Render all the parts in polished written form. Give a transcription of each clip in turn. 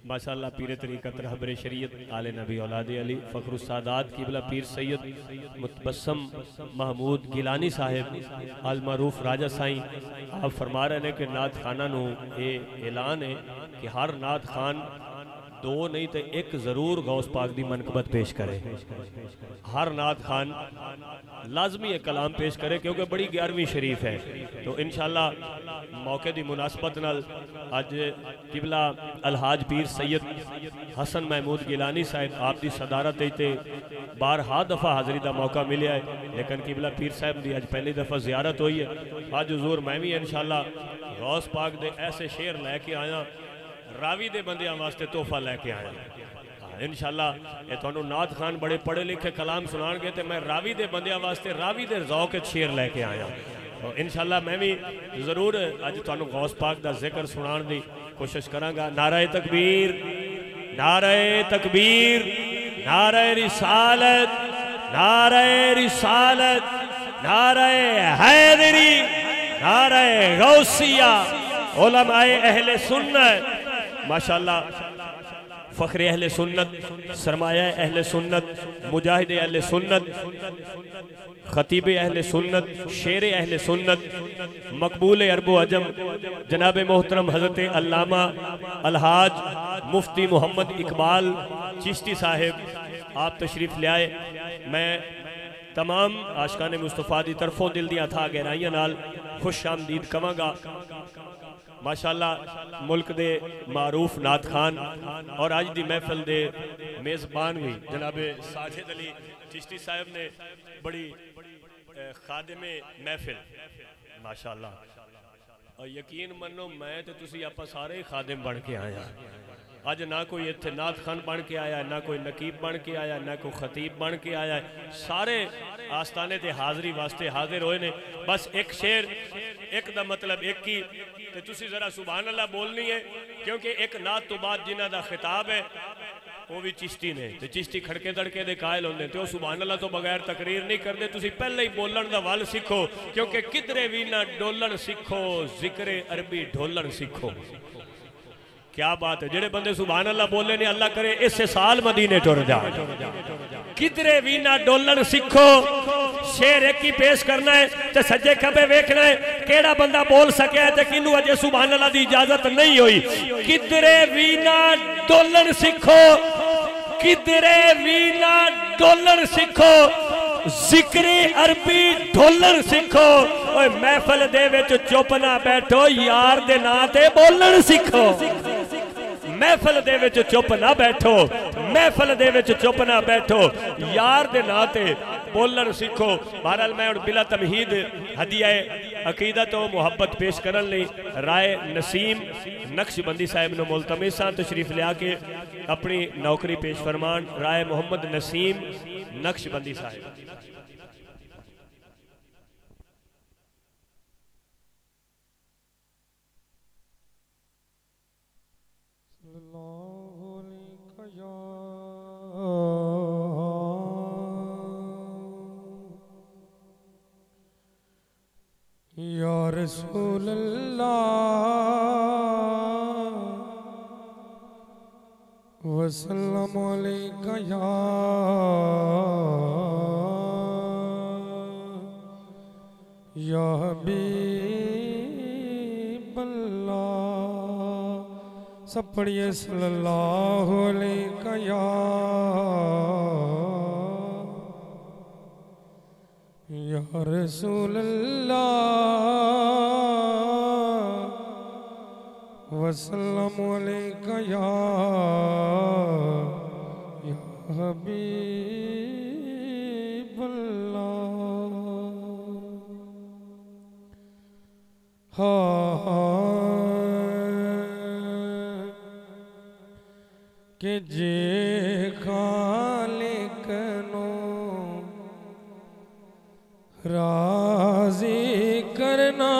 माशाअल्लाह पीर तरीक़त रहबर शरीयत आले नबी औलाद अली फ़ख्रुस सादात क़िबला पीर सैयद मुतबस्सम महमूद गिलानी साहिब अल मरूफ राजा साईं आप फरमा रहे हैं कि नात खाना नू ये ऐलान है कि हर नात खान दो नहीं तो एक जरूर गौस पाक दी मनकबत पेश करे। हर नात खान लाजमी एक कलाम पेश करे क्योंकि बड़ी 11वीं शरीफ है। तो इंशाअल्लाह मौके की मुनासबत नाल अज किबला अलहाज पीर सैयद हसन महमूद गिलानी साहब आप दी सदारत ते 12 दफ़ा हाज़री का मौका मिले है, लेकिन किबला पीर साहब की अज पहली दफ़ा ज़ियारत हुई है। अज हुज़ूर मैं भी इंशाअल्लाह गौस पाक दे ऐसे शेर लैके आया, रावी दे बंदियां वास्ते तोहफा लैके आया। इंशाअल्लाह ये तुहानू नात खान बड़े पढ़े लिखे कलाम सुनाएंगे तो मैं रावी दे बंदियां वास्ते रावी दे ज़ौक़ शेर लैके आया। तो इंशाअल्लाह मैं भी जरूर अज तुहानू गौस पाक दा जिक्र सुनाने की कोशिश करांगा। नारे तकबीर, नारे तकबीर, नारे रिसालत, नारे रिसालत, नारे हैदरी, नारे गौसिया, उलमाए अहले सुन्नत। माशाअल्लाह फ़ख्र अहले सुन्नत, सरमाया अहले सुन्नत, मुजाहिद अहले सुन्नत, खतीब अहले सुन्नत, शेर अहले सुन्नत, मकबूल अरबो अजम जनाब मोहतरम हज़रत अल्लामा अलहाज मुफ्ती मोहम्मद इकबाल चिश्ती साहिब आप तशरीफ़ ले आए। मैं तमाम आशिकाने मुस्तफ़ा की तरफों दिल दियां था गहराइयां नाल खुश आमदीद कवांगा। माशाअल्लाह मुल्क दे मारूफ नात खान और अज की महफिल दे मेज़बान भी जनाब साजिद अली चिश्ती साहब ने बड़ी खादिमे महफिल माशाअल्लाह। और यकीन मनो मैं तो तुसी आपां सारे खादिम बन के आए हैं। अज ना कोई इत्थे नात खान बन के आया, ना कोई नकीब बन के आया, ना कोई खतीब बन के आया, सारे आस्थाने ते हाज़री वास्ते हाजिर होए ने। बस एक शेर एक दा मतलब एक ही ते तुसी जरा सुभान अल्लाह बोलनी है क्योंकि एक नात तो बाद जिन्हां दा खिताब है वो भी चिश्ती ने ते चिश्ती खड़के दड़के दे कायल होंदे ते सुभान अल्लाह तो बगैर तकरीर नहीं करते। तुसी पहले ही बोलन दा वल सीखो क्योंकि किधरे भी ना डोलन सीखो, जिक्रे अरबी ढोलन सीखो। क्या बात है, जेड़े बंदे सुभान अल्लाह बोले ने अल्लाह करे इस साल मदीने टुर जा। किधरे भी ना डोलन सीखो, शेर एक ही पेश करना है ते सज्जे खबे वेखना है केड़ा बंदा बोल सके है ते किनू अजे सुभान अल्लाह दी इजाजत नहीं हुई। किधरे भी ना डोलन सीखो, किधरे भी ना डोलन सीखो, जिक्रे अरबी ढोलन सीखो। ओए महफिल दे विच चुप ना बैठो, यार दे नां ते बोलन सीखो। महफिल दे विच चुप ना बैठो, महफिल दे विच चुप ना बैठो, यार दे नां ते बोलन सीखो। बहरहाल मैं हुण बिला तमहीद हदिया अकीदत और मुहब्बत पेश करन लई राय नसीम नक्शबंदी साहिब नूं मुल्तमिस हां तशरीफ लिया के अपनी नौकरी पेश फरमान। राय मोहम्मद नसीम नक्शबंदी साहिब। या रसूल अल्लाह वसल्लम अलैका या हबीब अल्लाह। सब पढ़िए सल्लल्लाहु अलैका या रसूल अल्लाह वसल्लम अलैका या हबीब अल्लाह। के जे खालिक नो राजी करना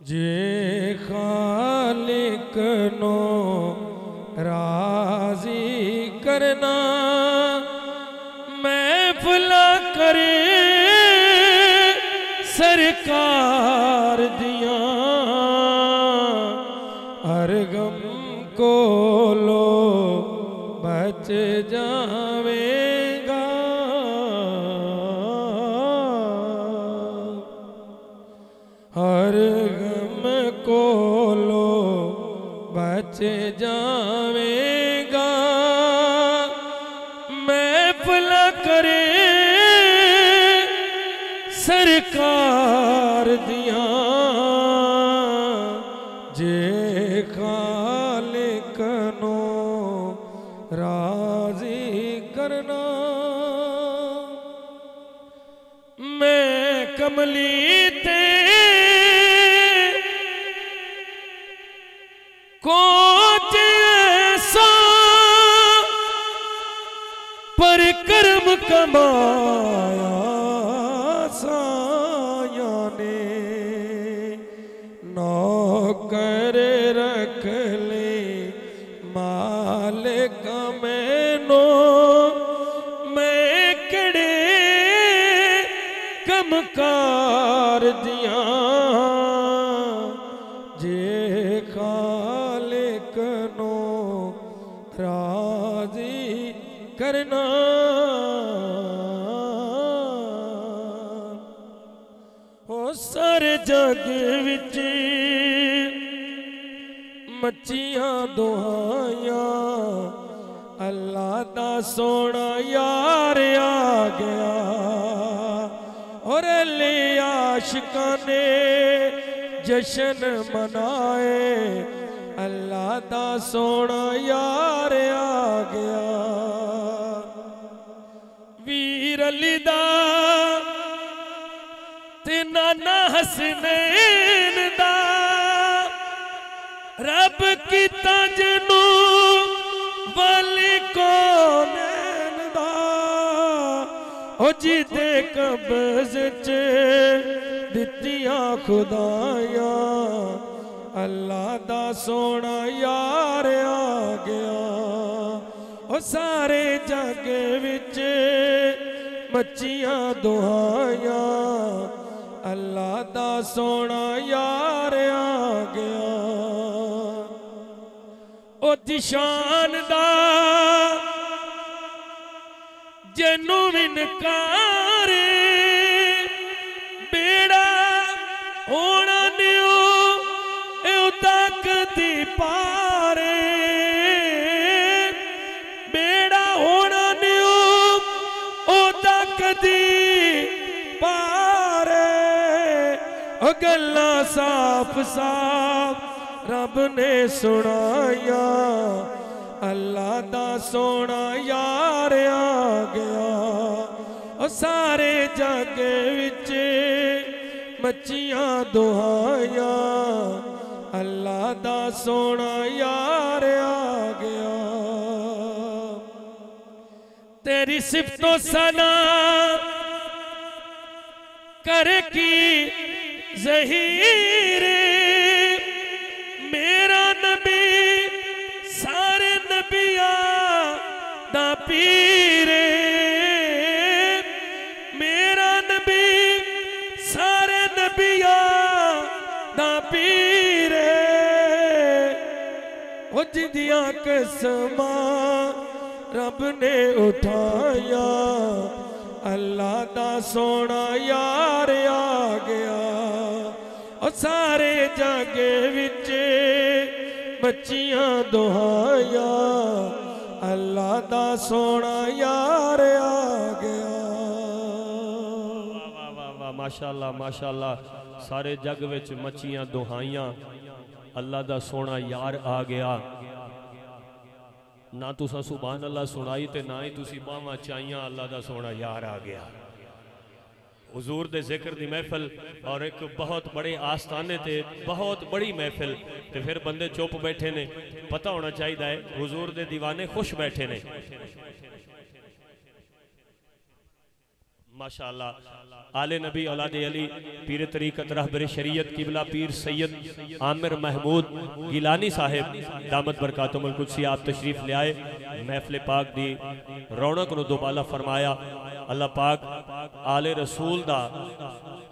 जे खालिक नो राजी करना महफिल करे सरकार सरकार दिया हर गम को लो बच जावेगा। हर गम को लो बच जावेगा। महफिल करे सरकार दिया जे खालिक नो राजी करना। मैं कमली ते कोच ऐसा पर कर्म कमाया साया ने। नौकर रख ले मालिक मैनो मैं कड़े कमकार दिया जे खालिक नो राजी करना। ओ सारे जग विच मच्छियां दुहाया अल्लाह दा सोना यार आ गया। और ले आशिकां ने जश्न मनाए अल्लाह दा सोना यार आ गया। वीर अली दा ते नाना हसनैन दा रब कीता जनु वाली कौनैन दा। ओ जिदे कब्ज़ च दित्तियां खुदाया अल्लाह दा सोना यार आ गया। ओ सारे जग विच मच्छियां दुहाया अल्लाह दा सोना यार आ गया। ओ दिशान दा जनु इनकार बेड़ा होना न्यू कदी पारे। बेड़ा होना न्यू ओदा कदी पारे। गल्ला साफ साफ रब ने सुनाया अल्लाह दा सोना यार आ गया। और सारे जग विच मच्छियां दुहाया अल्लाह दा सोना यार आ गया। तेरी सिफ्तो सना कर की ज़हीर मेरा नबी सारे नबिया दा पीर। मेरा नबी सारे नबिया दा पीर। जिदियां कसमा रब ने उठाया अल्लाह दा सोना यार आ गया। और सारे जग विच मच्छियां दुहाया अल्लाह दा सोना यार आ गया। वाह वाह वाह माशाअल्लाह माशाअल्लाह। सारे जग विच मच्छियां दुहाइयां अल्लाह दा सोना यार आ गया। ना तुसा सुभान अल्लाह सुनाई ते ना ही तुसी बावां चाइयां अल्लाह दा सोना यार आ गया। हुजूर दे जिक्र दी महफिल और एक बहुत बड़े आस्थाने ते बहुत बड़ी महफिल ते फिर बंदे चुप बैठे ने। पता होना चाहिए है हुजूर दे दीवाने खुश बैठे ने माशाअल्लाह। आले नबी औलादे अली पीर तरीक़त रहबर शरीयत किबला पीर सैयद आमिर महमूद गिलानी साहिब दामत बरकातुहुल कुदसी आप तशरीफ ले आए। महफिल पाक दी रौनक नूं दोबाला फरमाया। अल्लाह पाक आले रसूल दा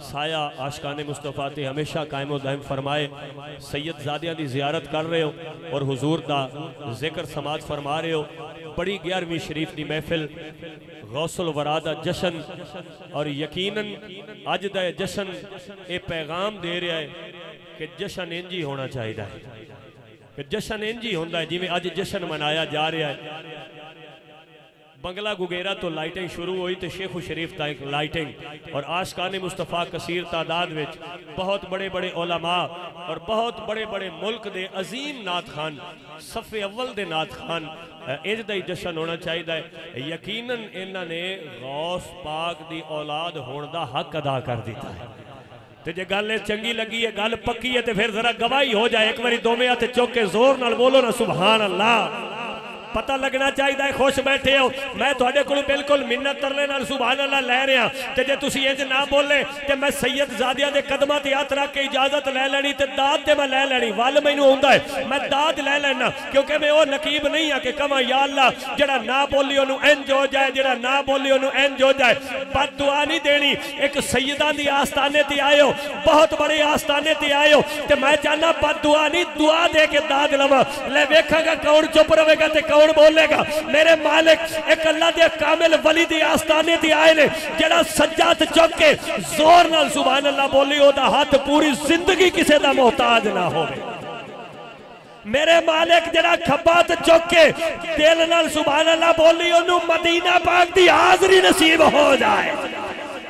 साया आशिकाने मुस्तफा ते हमेशा कायम व दायम फरमाए। सैयद ज़ादिया दी ज़ियारत कर रहे हो और हुजूर दा जिक्र समात फरमा रहे हो। बड़ी 11वीं शरीफ दी महफिल गौसुल वरा दा जशन और यकीनन अज दा जशन ये पैगाम दे रहा है कि जशन इंज ही होना चाहिए कि जशन इंज ही होंदा है जिवें अज जशन मनाया जा रहा है। बंगला गुगेरा तो लाइटिंग शुरू हुई तो शेखु शरीफ तक लाइटिंग और आशिकाने मुस्तफ़ा कसीर तादाद में बहुत बड़े बड़े उलमा और बहुत बड़े बड़े मुल्क दे अजीम नात खान सफ़े अव्वल दे नात खान इंज दा ही जशन होना चाहिए। यकीनन इन्हां ने गौस पाक दी औलाद होने दा हक अदा कर दिता है। तो जे गल चंगी लगी है गल पक्की है तो फिर जरा गवाही हो जाए। एक बारी दोवें हथ चुक के जोर नाल बोलो ना सुभान अल्लाह। पता लगना चाहिए खुश बैठे हो। मैं थोड़े को बिल्कुल मिन्नत तरले नाल सुभान अल्लाह लै रहा ते जे तुसी इंज ना बोले तो मैं सैयद ज़ादिया दे कदमां ते हथ रख के इजाजत लै लैनी ते दाद ते मैं लै लैनी। वल मैनूं आउंदा है मैं दाद लै लैना क्योंकि मैं वो नकीब नहीं हाँ कि कहां या अल्लाह जेड़ा ना बोली ओनू इंज हो जाए जेड़ा ना बोली ओनू इंज हो जाए। बद दुआ नहीं देनी। एक सैयदा दी आस्थाने ते आए हो बहुत बड़े आस्थाने ते आए हो ते मैं चाहना बद दुआ नहीं दुआ दे के दाद लवां। ले वेखांगा कौन चुप रहेगा ते कौन बोलेगा। मेरे मालिक एक अल्लाह दे कामिल वली दी आस्थाने ते आए ने जेड़ा सज्जात चुक के जोर नाल सुभान अल्लाह बोली ओदा हाथ पूरी जिंदगी किसी दा मोहताज ना होवे। मेरे मालिक जेड़ा खब्बात चुक के दिल नाल सुभान अल्लाह बोली ओनू मदीना पाक दी हाज़री नसीब हो जाए।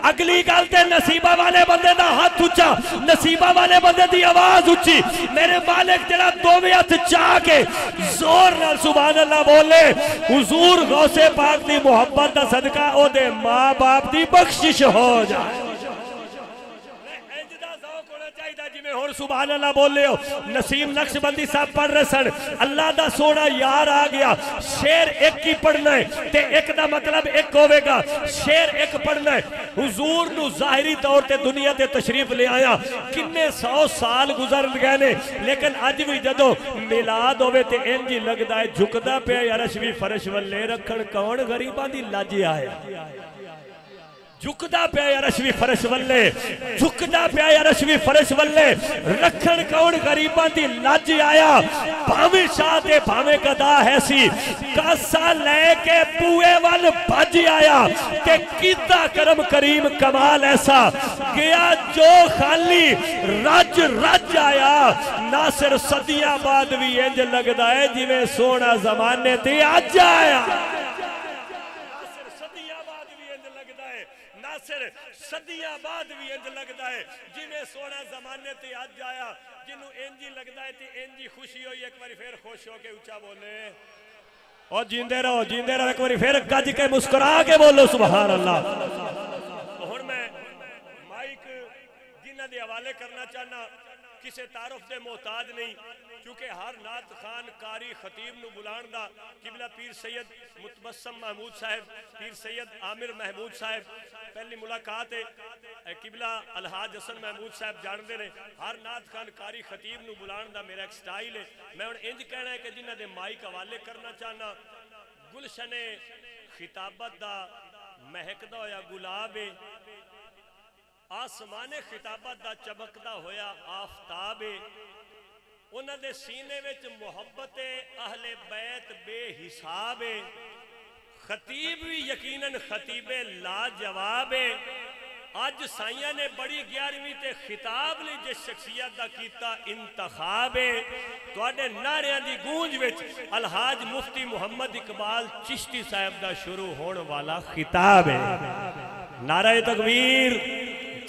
अगली गल ते नसीबा वाले बंदे दा हाथ उच्चा नसीबा वाले बंदे दी आवाज उच्ची। मेरे मालिक जेड़ा दोवें हाथ चाह के जोर नाल सुभान अल्लाह बोले हुजूर गौसे पाक दी मोहब्बत दा सदका ओदे मां बाप दी बख्शिश हो जाए। और सुभान अल्लाह बोले हो। नसीम नक्शबंदी साहब पढ़ रहे सन अल्लाह दा सोना यार आ गया। शेर एक ही पढ़ना है ते एक दा मतलब एक होवेगा। शेर एक पढ़ना है। हुजूर नु ज़ाहिरी तौर ते दुनिया ते तशरीफ ले आया किन्ने 100 साल गुजर गए ने लेकिन अज भी जदों मिलाद होवे ते इंज ही लगदा है झुकदा पिया अरश भी फरश वल्ले रखण कौन गरीबां दी लाज आया। झुकदा पे अरश भी फरश वल्ले झुकदा पे अरश भी फरश वल्ले रखण कौन गरीबां दी लज आया। भावे शाह ते भावे गदा है सी कासा लेके पूए वल भज आया ते कीता करम करीम कमाल ऐसा गया जो खाली रज रज आया। नासिर सदियां बाद भी इंज लगदा है जिवें सोना जमाने ते अज आया। सदियां बाद भी इंज लगता है जिवें सोना जमाने ते अज आया। जिन्हों इंज ही लगता है ते इंज ही खुशी होई। एक बार फिर खुश हो के उच्चा बोले और जींदे रहो एक बार फिर गज के मुस्कुरा के बोलो सुभान अल्लाह। तो हुण मैं माइक जिन्हां दे हवाले करना चाहना किसी तारुफ दे मोहताज नहीं क्योंकि हर नात खान कारी खतीब नू बुलाण दा किबला पीर सैयद मुतबस्सम महमूद साहब पीर सैयद आमिर महमूद साहब पहली मुलाकात है किबला अलहाज हसन महमूद साहब जानते ने। हर नात खान कारी खतीब नू बुलाण दा मेरा एक स्टाइल है। मैं हुण इंज कहना है कि जिन्हां दे माइक हवाले करना चाहना गुलशने खिताबत दा महकदा होया गुलाब है आसमाने खिताबत दा चमकदा होया आफ्ताब है। उन्हां दे सीने विच मुहब्बत अहले बैत बेहिसाब है। खतीब भी यकीनन खतीबे लाजवाब है। अज साइया ने बड़ी 11वीं ते खिताब ने जिस शख्सियत का कीता इंतखाब है तुहाडे नारियां दी गूंज विच अलहाज मुफ्ती मुहम्मद इकबाल चिश्ती साहब का शुरू होने वाला खिताब है। नाराए तकबीर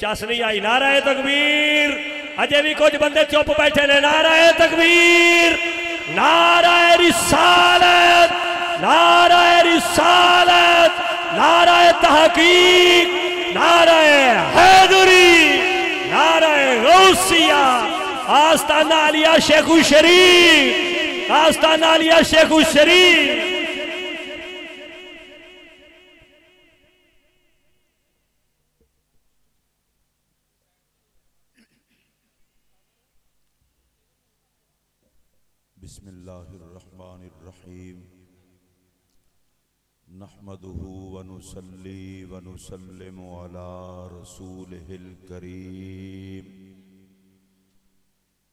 चस नहीं आई। नाराए तकबीर अजे भी कुछ बंदे चुप बैठे ने। नाराए तकबीर नाराए रिसालत नाराए रिसालत नाराए तहकीक नाराए हैदरी नाराए गौसिया आस्ताना आलिया शेखु शरीफ आस्ताना आलिया शेखु शरीफ। बिस्मिल्लाहिर्रहमानिर्रहीम नहमदुहु व नुसल्ली व नुसल्लिमु अला रसूलिहिल करीम।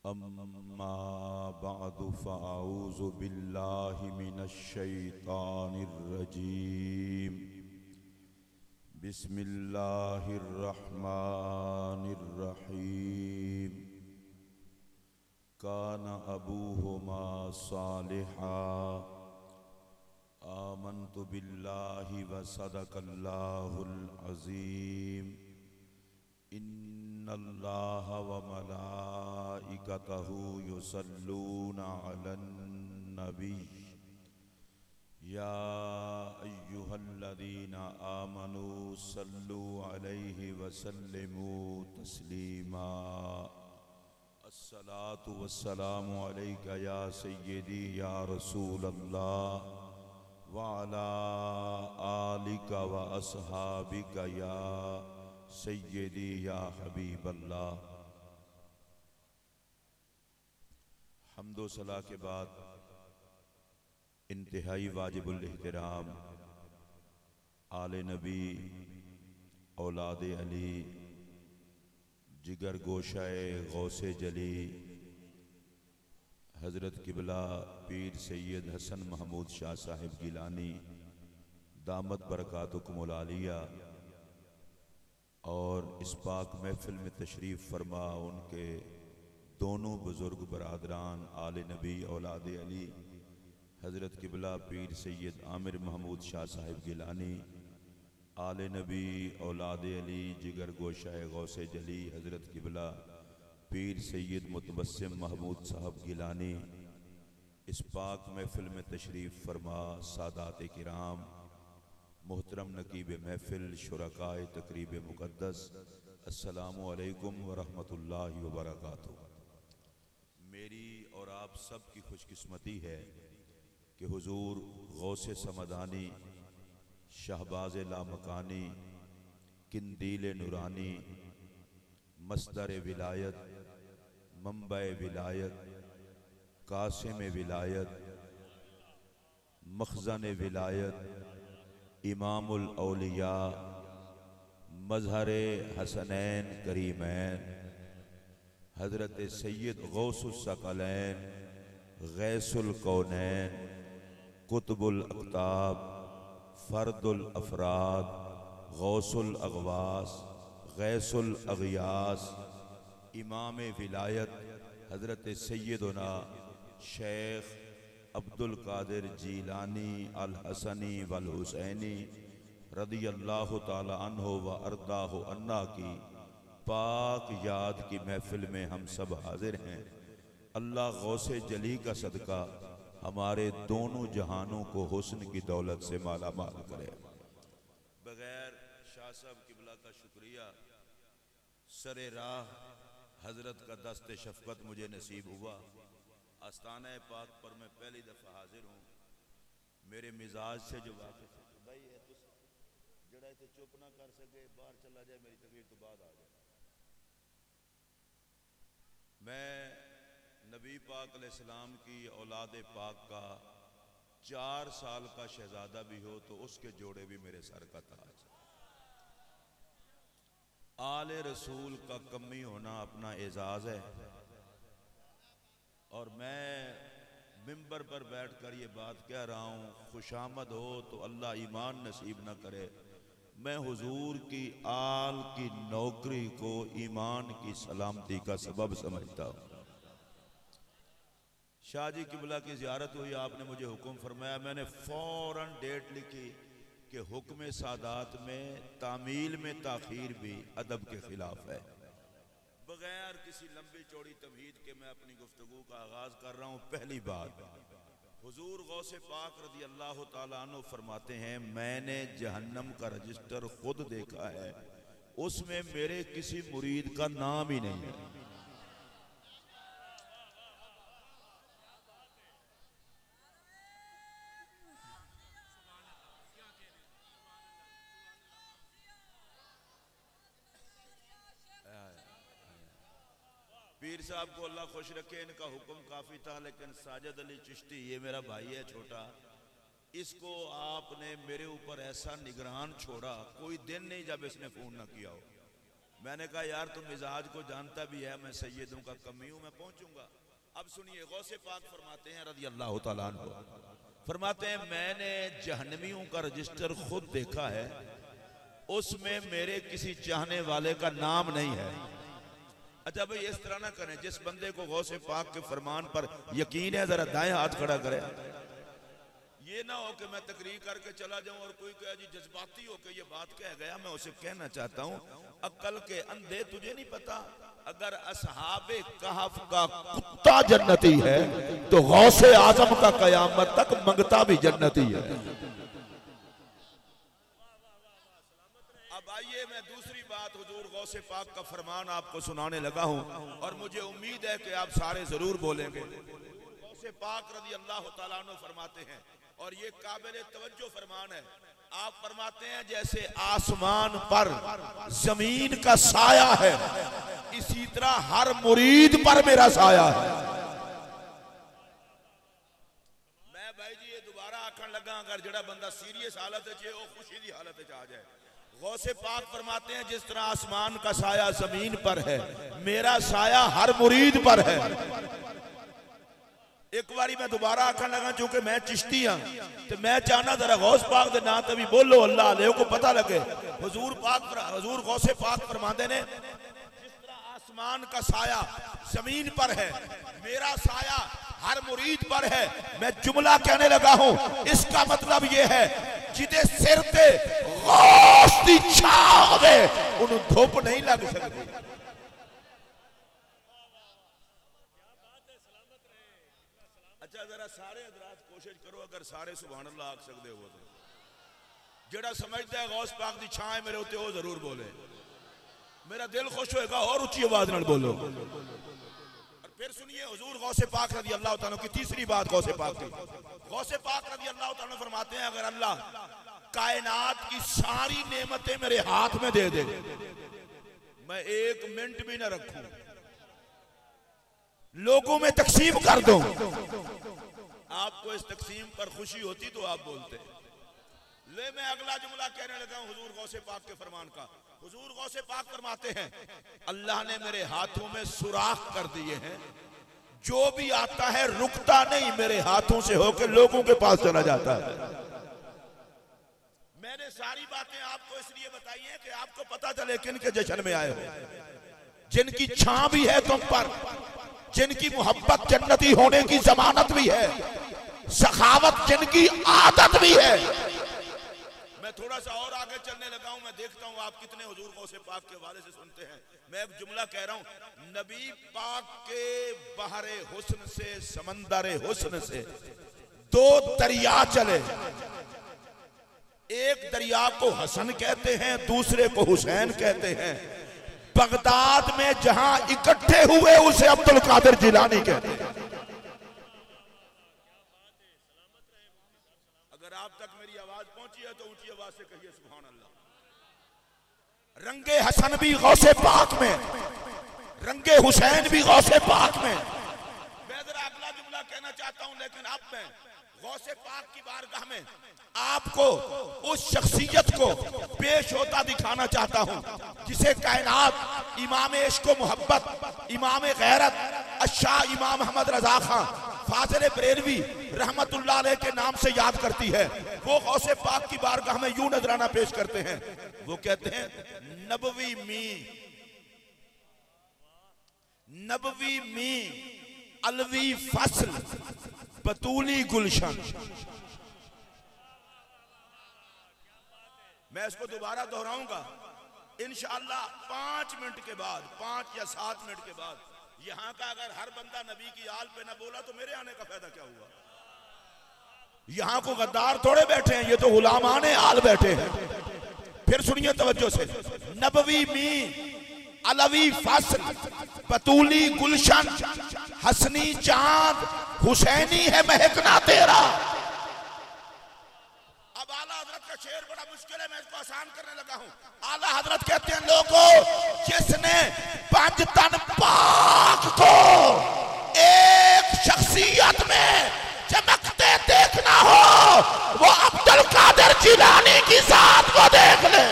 अम्मा बअदु फ़अऊज़ु बिल्लाहि मिनश शैतानिर रजीम। बिस्मिल्लाहिर रहमानिर रहीम। काना अबूहुमा सालिहा आमन्तु बिल्लाहि व सदक़ल्लाहुल अज़ीम। इन्नल्लाहा व मलाइकतहु युसल्लूना अलन नबी या अय्युहल्लज़ीना आमनू सल्लू अलैहि व सल्लिमू तस्लीमा। अस्सलातु वस्सलामु अलैका या सय्यदी या रसूलल्लाह व अला आलिका व अस्हाबिका या सय्यदी या हबीबल्लाह। हम्दो सला के बाद इंतहाई वाजिबुल एहतराम आले नबी औलाद अली जिगर गोशाए गौसे जली हज़रत किबला पीर सैयद हसन महमूद शाह साहिब गिलानी दामत बरकातुकुमुल आलिया और इस पाक महफिल में तशरीफ़ फरमा उनके दोनों बुज़ुर्ग बरादरान आले नबी औलाद अली हज़रत किबला पीर सैयद आमिर महमूद शाह साहिब गिलानी आले नबी औलाद अली जिगर गोशाए गौसे जली हज़रत किबला पीर सैयद मुतबस्सिम महमूद साहब गिलानी इस पाक महफिल में तशरीफ़ फरमा सादात किराम मोहतरम नकीब महफिल शुरकाए तकरीब मुक़द्दस अस्सलामु अलैकुम व रहमतुल्लाहि व बरकातुहू। मेरी और आप सब की खुशकिस्मती है कि हुजूर गौसे समदानी शहबाज लामकानी किंदील नूरानी मस्दर विलायत मंबा विलायत कासिम विलायत मखज़न विलायत इमामुल औलिया मज़हर हसनैन करीमैन हज़रत सैयद गौसुस सकलैन गैसुल कौनैन कुतुबुल अक़ताब फ़र्दुल अफ़राद गौसुल अग़वास गैसुल अग़ियास इमाम विलायत हज़रत सैयदना शेख अब्दुल कादिर जीलानी अल हसनी वल हुसैनी रदियल्लाहु ताला अन्हु व अर्दाहु अन्ना की पाक याद की महफिल में हम सब हाजिर हैं। अल्लाह गौसे जली का सदका हमारे दोनों जहानों को हुस्न की दौलत से माला माल करे। बगैर शाह साहब किबला का शुक्रिया सरे राह हजरत का दस्ते शफकत मुझे नसीब हुआ। आस्ताना पाक पर मैं पहली दफ़ा हाजिर हूँ। मेरे मिजाज से जो वाकिफ भाई जड़ा इतने चुप ना कर सके बाहर चला जाए मेरी तकरीर तो बाद आ जाए। मैं नबी पाक अलैहिस्सलाम की औलाद पाक का 4 साल का शहजादा भी हो तो उसके जोड़े भी मेरे सर का ताज। आले रसूल का कमी होना अपना एजाज है और मैं मिंबर पर बैठकर ये बात कह रहा हूँ, खुशामद हो तो अल्लाह ईमान नसीब न करे। मैं हुजूर की आल की नौकरी को ईमान की सलामती का सबब समझता हूँ। शाह जी किबला की ज़ियारत हुई, आपने मुझे हुक्म फरमाया, मैंने फौरन डेट लिखी कि हुक्म सादात में तामील में ताखीर भी अदब के खिलाफ है। बगैर किसी लंबी चौड़ी तमहीद के मैं अपनी गुफ्तगू का आगाज कर रहा हूँ। पहली बात, हुजूर गौसे पाक रज़ी अल्लाह ताला अन्हु फरमाते हैं, मैंने जहन्नम का रजिस्टर खुद देखा है, उसमें मेरे किसी मुरीद का नाम ही नहीं है। पीर साहब को अल्लाह खुश रखे, इनका हुक्म काफी था, लेकिन साजिद अली चिश्ती, ये मेरा भाई है छोटा, इसको आपने मेरे ऊपर ऐसा निगरान छोड़ा, कोई दिन नहीं जब इसने फोन ना किया हो। मैंने कहा यार तुम मिजाज को जानता भी है, मैं सैयदों का कमी हूं, मैं पहुंचूंगा। अब सुनिए, गौसे पाक फरमाते हैं रज़ी अल्लाह तआला अन्हु, फरमाते हैं मैंने जहन्नमियों का रजिस्टर खुद देखा है, उसमें मेरे किसी चाहने वाले का नाम नहीं है। अच्छा भाई इस तरह ना करें, जिस बंदे को गौसे पाक के फरमान पर यकीन है जरा दाएं हाथ खड़ा करे। ये ना हो कि मैं तकरीर करके चला जाऊं और कोई कहे जी जज्बाती हो के ये बात कह गया। मैं उसे कहना चाहता हूं, अक्ल के अंधे तुझे नहीं पता, अगर असहाबे कहफ का कुत्ता जन्नती है तो गौसे आजम का कयामत तक मंगता भी जन्नती है। अब आइए मैं दूसरी बात हुजूर गौसे पाक का फरमान आपको सुनाने लगा हूं और मुझे उम्मीद है कि आप सारे जरूर बोलेंगे। गौसे पाक रज़ी अल्लाह तआला अन्हु फरमाते हैं, और ये काबिल तवज्जो फरमान है, आप फरमाते हैं जैसे आसमान पर जमीन का साया है, इसी तरह हर मुरीद पर मेरा साया है। मैं भाई जी ये दोबारा आखन लगा, अगर जड़ा बंदा सीरियस हालत है वो खुशी की हालत आ जाए। गौसे पाक फरमाते हैं जिस तरह आसमान का साया जमीन पर है, मेरा साया हर मुरीद पर है। एक बारी मैं दोबारा आखन लगा, चूंकि मैं चिश्ती हाँ तो मैं चाहना जरा गौस पाक के नाम तभी बोलो अल्लाह ले को पता लगे। हुजूर गौसे पाक फरमाते ने जिस तरह आसमान का साया जमीन पर है, मेरा साया हर मुरीद पर है। मैं जुमला कहने लगा हूं, इसका मतलब यह है जिदे सिर ते गौस दी छां होवे उन्हें धुप नहीं लग सकती। अच्छा जरा सारे हजरात कोशिश करो, अगर सारे सुभान अल्लाह आख सकते हो तो जेड़ा समझता है गौस पाक दी छां है मेरे उत्ते वो जरूर बोले, मेरा दिल खुश होएगा। और ऊंची आवाज नाल बोलो। और फिर सुनिए हुजूर गौसे पाक रज़ी अल्लाह तआला की तीसरी बात गौसे पाक की। गौसे पाक रज़ी अल्लाह तआला फरमाते हैं अगर अल्लाह कायनात की सारी नेमतें मेरे हाथ में दे दे, मैं एक मिनट भी ना रखूं, लोगों में तकसीम कर दूं। आपको इस तकसीम पर खुशी होती तो आप बोलते। ले मैं अगला जुमला कहने लगा हूं हुजूर गौसे पाक के फरमान का। हुजूर गौसे पाक फरमाते हैं अल्लाह ने मेरे हाथों में सुराख कर दिए हैं, जो भी आता है रुकता नहीं, मेरे हाथों से होकर लोगों के पास चला जाता है। मैंने सारी बातें आपको इसलिए बताई हैं कि आपको पता चले किन के जश्न में आए हो, जिनकी छां भी है तुम पर, जिनकी मोहब्बत जन्नती होने की जमानत भी है, सखावत जिनकी आदत भी है। मैं थोड़ा सा और आगे चलने लगा हूं, मैं देखता हूं आप कितने हुजूर गौसे पाक के हवाले से सुनते हैं। मैं एक जुमला कह रहा हूं, नबी पाक के बहरे हुस्न से, समंदरे हुस्न से दो दरिया चले, एक दरिया को हसन कहते हैं, दूसरे को हुसैन कहते हैं। बगदाद में जहां इकट्ठे हुए उसे अब्दुल कादिर जिलानी कहते हैं। अगर आप तक मेरी आवाज पहुंची है तो ऊंची आवाज से कहिए सुभान अल्लाह। रंगे हसन भी गौसे पाक में, रंगे हुसैन भी गौसे पाक में। मैं जरा अगला जुमला कहना चाहता हूं, लेकिन अब मैं गौसे पाक की बारगाह में आपको उस शख्सियत को पेश होता दिखाना चाहता हूं जिसे कायनात इमाम इश्क व मोहब्बत, इमाम गैरत, अशाह इमाम अहमद रजा खां फाजिल बरेलवी रहमतुल्लाह अलैह के नाम से याद करती है। वो गौसे पाक की बारगाह में यूं नजराना पेश करते हैं, वो कहते हैं नबवी मी, नबवी मी अलवी फसल बतूली गुलशन। मैं इसको दोबारा दोहराऊंगा इंशाअल्लाह 5 मिनट के बाद, 5 या 7 मिनट के बाद। यहां का अगर हर बंदा नबी की आल पे ना बोला तो मेरे आने का फायदा क्या हुआ। यहां को गद्दार थोड़े बैठे हैं, ये तो गुलामान आल बैठे हैं। फिर सुनिए तवज्जो से, नबवी मी अलवी फसल बतूली गुलशन, हसनी चांद हुसैनी है महकना तेरा। अब आला हजरत का शेर बड़ा मुश्किल है, मैं इसको आसान करने लगा हूं। आला हजरत कहते हैं लोगों जिसने पंज तन पाक को एक शख्सियत में चमकते देखना हो वो जिलानी की जात को देख ले।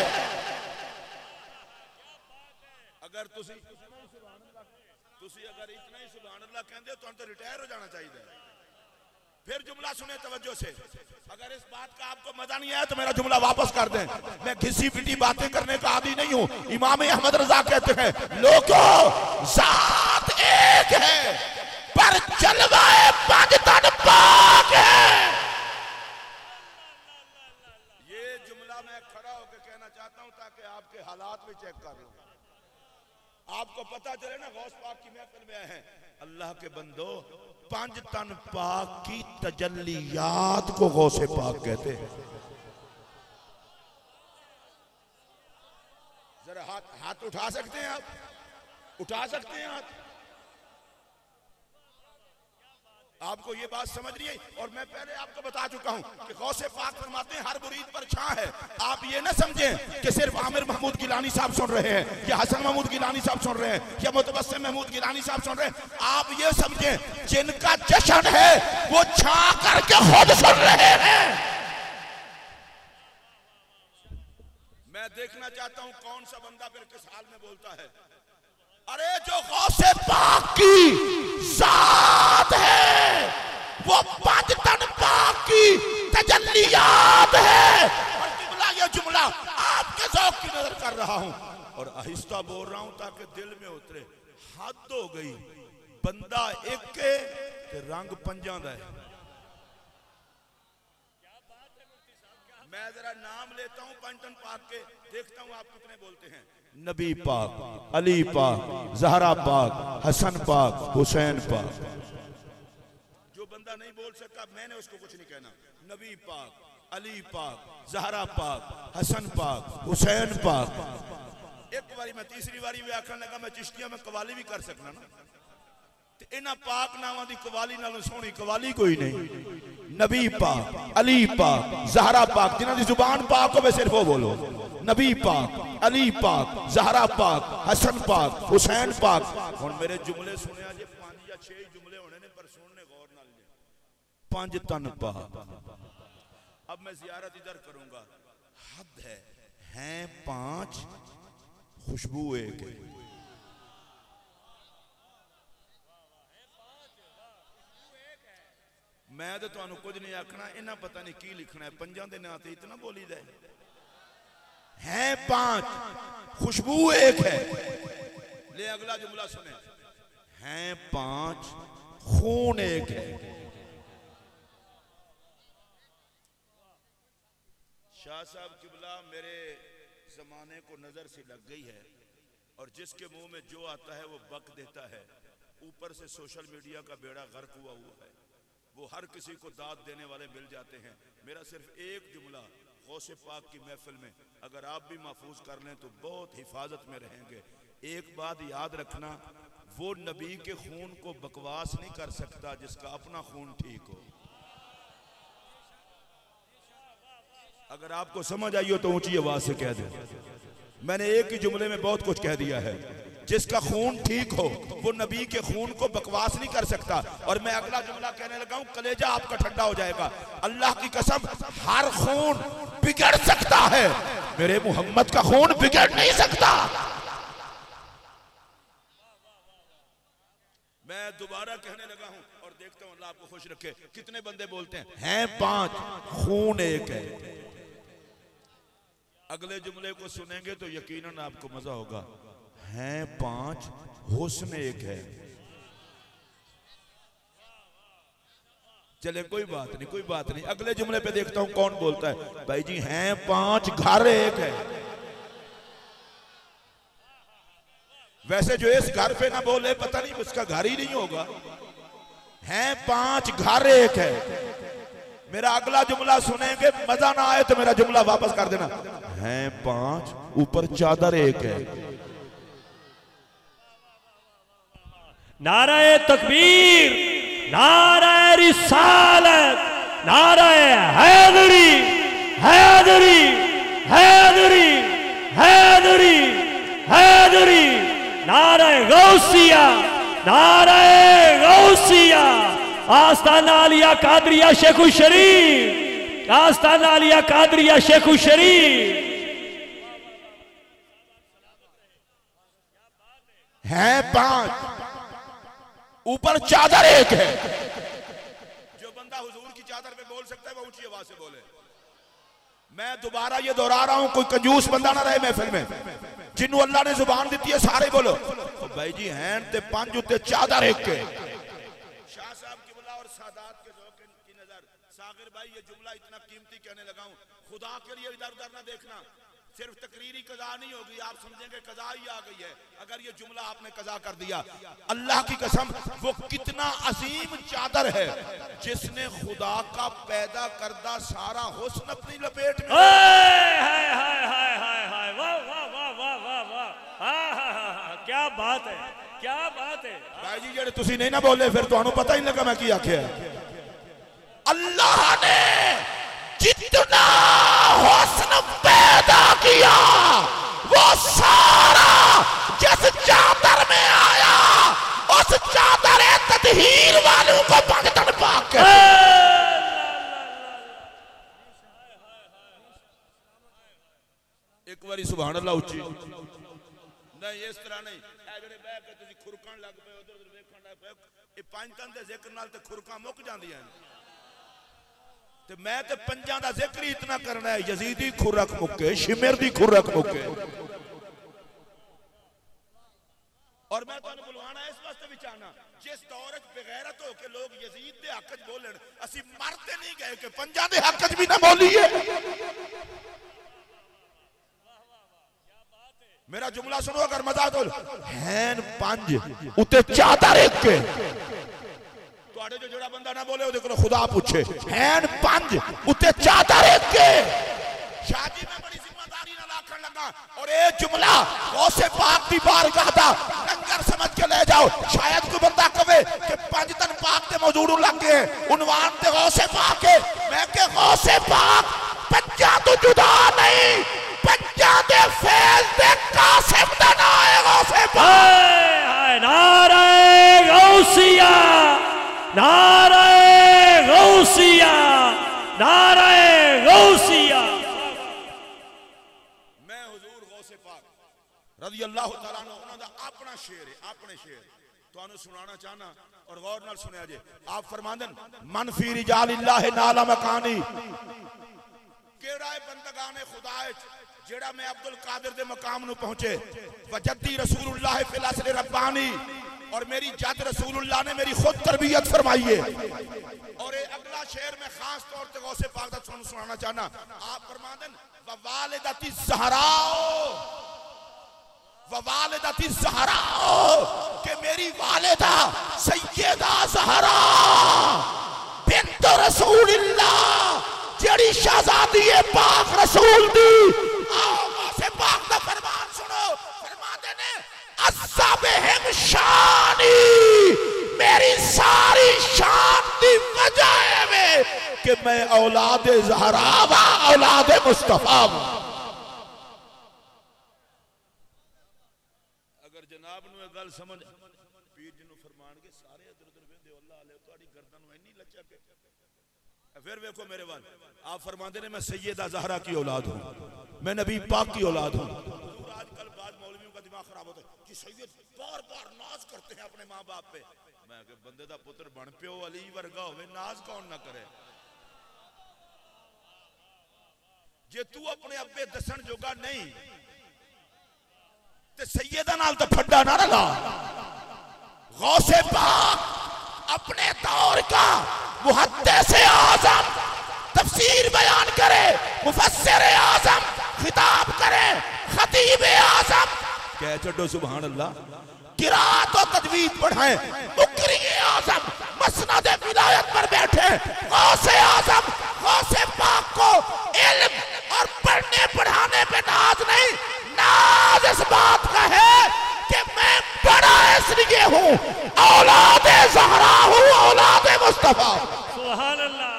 अगर तुसी अगर इतना ही सुभान अल्लाह कहते हो तो रिटायर हो जाना चाहिए। फिर जुमला सुने तवज्जो से। अगर इस बात का आपको मजा नहीं आया तो मेरा जुमला वापस कर दें। मैं घिसी पिटी बातें करने का आदी नहीं हूं। इमाम अहमद रजा कहते हैं लोगों जात एक है पर जलवाए पंज तन पाक है। ये जुमला मैं खड़ा होकर कहना चाहता हूं ताकि आपके हालात भी चेक कर लो। आपको पता चले ना गौस पाक की महफिल में है। अल्लाह के बंदो पंज तन पाक की तजल्लियात को गौसे पाक कहते हैं। जरा हाथ उठा सकते हैं आप? उठा सकते हैं हाथ? आपको ये बात समझ रही है? और मैं पहले आपको बता चुका हूं कि गौसे पाक फरमाते हैं हर मुरीद पर छां है। आप ये ना समझें कि सिर्फ आमिर महमूद गिलानी साहब सुन रहे हैं या हसन महमूद गिलानी साहब सुन रहे हैं या मुतबस्सिम महमूद गिलानी साहब सुन रहे हैं। आप ये समझें जिनका जश्न है वो छां करके खुद सुन रहे हैं। मैं देखना चाहता हूं कौन सा बंदा फिर किस हाल में बोलता है। अरे जो गौसे पाक की जात है वो पंज तन पाक की तजल्लियात है। और ये जुमला आपके ज़ौक़ की नजर कर रहा हूं और आहिस्ता बोल रहा हूं ताकि दिल में उतरे। हद हो गई बंदा एक के रंग पंजा दा है। मैं जरा नाम लेता हूं पंजतन पाक के, देखता हूं आप कितने बोलते हैं। नबी पाक, अली पाक, ज़हरा पाक, हसन पाक, हुसैन पाक। जो बंदा नहीं बोल सकता मैंने उसको कुछ नहीं कहना। नबी पाक, अली पाक, ज़हरा पाक, हसन पाक, हुसैन पाक। एक बारी मैं तीसरी बारी भी आखन लगा मैं चिश्तिया में कवाली भी कर सकना ना। इन्हां पाक नावां दी कवाली नालों सोहनी कवाली कोई नहीं। नबी पाक, अली पाक, ज़हरा पाक, जिन्हां दी जुबान पाक होवे सिर्फ वो बोलो। नबी पाक, अली पाक, ज़हरा पाक, हसन पाक, हुसैन पाक। हुण मेरे जुमले सुने जे 5 या 6 जुमले होने ने पर सुनने गौर नाल ले। पंज तन पाक। अब मैं ज़ियारत इधर करूंगा। हद है हैं 5 खुशबू एक है। मैं तो तुहानू कुछ नहीं आखना। इन्हें पता नहीं की लिखना है। पंजां दे नां ते इतना बोली दे हैं 5 खुशबू एक है। ले अगला जुमला सुने। हैं 5 खून एक है। शाह साहब किबला मेरे जमाने को नजर से लग गई है और जिसके मुंह में जो आता है वो बक देता है। ऊपर से सोशल मीडिया का बेड़ा गर्क हुआ है। वो हर किसी को दाद देने वाले मिल जाते हैं। मेरा सिर्फ एक जुमला गौसे पाक की महफिल में अगर आप भी महफूज कर लें तो बहुत हिफाजत में रहेंगे। एक बात याद रखना, वो नबी के खून को बकवास नहीं कर सकता जिसका अपना खून ठीक हो। अगर आपको समझ आई हो तो ऊंची आवाज से कह दे। मैंने एक ही जुमले में बहुत कुछ कह दिया है। जिसका खून ठीक हो वो नबी के खून को बकवास नहीं कर सकता। और मैं अगला जुमला कहने लगा हूं, कलेजा आपका ठंडा हो जाएगा। अल्लाह की कसम हर खून बिगड़ सकता है, मेरे मोहम्मद का खून बिगड़ नहीं सकता। मैं दोबारा कहने लगा हूं और देखता हूं अल्लाह आपको खुश रखे। कितने बंदे बोलते हैं 5 खून एक है। अगले जुमले को सुनेंगे तो यकीनन आपको मजा होगा। हैं 5 हुस्न एक है। चले कोई बात नहीं, कोई बात नहीं। अगले जुमले पे देखता हूं कौन बोलता है। भाई जी हैं 5 घर एक है। वैसे जो इस घर पे ना बोले पता नहीं उसका घर ही नहीं होगा। हैं 5 घर एक है। मेरा अगला जुमला सुनेंगे मजा ना आए तो मेरा जुमला वापस कर देना। हैं 5 ऊपर चादर एक है। नाराए तकबीर, नाराए रिसालत, नाराए हैदरी, हैदरी, हैदरी, हैदरी, हैदरी, नाराए गौसिया, नाराए गौसिया, आस्ताना आलिया कादरिया शेखु शरीफ, आस्ताना आलिया कादरिया शेखु शरीफ हैं 5, ऊपर चादर एक है। जो बंदा हुजूर की चादर पे बोल सकता है वो ऊंची आवाज से बोले। मैं दोबारा ये दोहरा रहा हूं, कोई कंजूस बंदा ना रहे महफिल में। जिन्हों अल्लाह ने जुबान दी है सारे बोलो। तो भाई जी हैं ते 5 उत्ते चादर एक के। शाह साहब किबला और सादात के ज़ौक़ की नजर सागिर भाई ये जुमला इतना कीमती कहने लगा हूं, खुदा के लिए इधर उधर ना देखना। सिर्फ तकरीरी कज़ा नहीं होगी, आप समझेंगे कज़ा ही आ गई है अगर ये जुमला आपने कज़ा कर दिया। अल्लाह की कसम वो कितना अजीम चादर है जिसने खुदा का पैदा करदा सारा हुस्न अपनी लपेट में। क्या बात है, क्या बात है भाई जी जेड़े तुसी नहीं ना बोले फिर तो पता ही नहीं लगा मैं की आख्या। अल्लाह ने जितना हुस्न पैदा किया वो सारा जिस चादर में आया उस चादर तदहीर वालों को भगतन पाक। एक बारी सुभान अल्लाह उच्ची नहीं इस तरह नहीं जेड़े बह के तुसी खुरकण लग पे उधर उधर देखण लग पे ये 5 तन दे जिक्र नाल ते खुरकां मुक जांदियां ते मैं ते 5 दा जिक्र ही इतना करना है। यजीदी खुरक मुके, शिमर दी खुरक मुके। और मैं तुहानू बुलवाना इस वास्ते विच आना जिस दौर च बेगैरत हो के लोग यजीद दे हक च बोलन असी मरते नहीं गए कि 5 दे हक च भी ना बोलीए। मेरा जुमला सुनो अगर मजा तो हैं 5 उत्ते चादर एक के। तुहाडे जो जोड़ा बंदा ना बोले ओदे कोल खुदा पूछे हैं 5 उत्ते चादर एक के। शाह जी मैं बड़ी जिम्मेदारी नाल आखण लगा और ए जुमला गौसे पाक दी बारगाह दा लंगर समझ के ले जाओ। शायद कोई बंदा कहे कि 5 तन पाक ते मौजूद लग गए उन्वान ते गौसे पाक है। मैं के गौसे पाक 5 तो जुदा नहीं 5 दे फैज दे कासिम दा नाम है गौसे पाक। नारे गौसिया, नारे गौसिया, नारे गौसिया। मैं हुजूर गौसे पाक रज़ी अल्लाह तआला अन्हु उन्हां दा अपना शेर है, अपने शेर तुहानू सुनाना चाहना और गौर नाल सुनिया जे। आप फरमांदन मन फी रिजालिल्लाह नाला मकानी केड़ा है बंदगाने खुदा जेड़ा मैं अब्दुल कादिर दे मकाम नु पहुंचे। वजद्दी रसूलुल्लाह फिल असर रब्बानी और मेरी जद रसूलुल्लाह ने मेरी खुद तरबियत फरमाई है। और ये अगला शेर में खास तौर पे गौसे पाक दा सुनाना चाहना। आप फरमांदन व वालिदती ज़हरा, व वालिदती ज़हरा के मेरी वालिदा सैयदा ज़हरा बिन्त रसूलुल्लाह जेड़ी शहजादी है पाक रसूल दी। आओ गौसे पाक दा फरमान सुनो। फरमाते ने अज़्ज़ा बिहिम शानी मेरी सारी शान दी वजह है कि मैं औलाद ज़हरा व औलाद मुस्तफा। अगर जनाब नु गल समझ पीर जी नु फरमानगे सारे इधर उधर वेंदे अल्लाह अल्लाह तुम्हारी गर्दन नु इन्नी लचक है। फिर देखो मेरे वाल आप फरमाते ने मैं सैयदा ज़हरा की औलाद हूं, मैं नबी पाक की औलाद हूं। आजकल बाद मौलवियों का दिमाग खराब होता है कि सैयद बार-बार नाज करते हैं अपने मां बाप पे। मैं कि बंदे दा पुत्र बन पियो अली वर्गा होवे नाज कौन ना करे। जे तू अपने अब्बे दसन जोगा नहीं ते सैयदा नाल तो फड्डा ना रला। गौसे पाक अपने दौर का मुहद्दिस आज़म तफसीर बयान करे, मुफस्सिर आज़म खिताब करे, खतीब आज़म कह चढ़ो सुभान अल्लाह किरात और तजवीद पढ़ाए, मुकरी आज़म मसनद विलायत पर बैठे। गौसे आज़म गौसे पाक को इल्म और पढ़ने पढ़ाने पे नाज नहीं, नाज इस बात का है कि मैं बड़ा इसलिए हूं औलाद ज़हरा हूं, औलाद मुस्तफा। सुभान अल्लाह।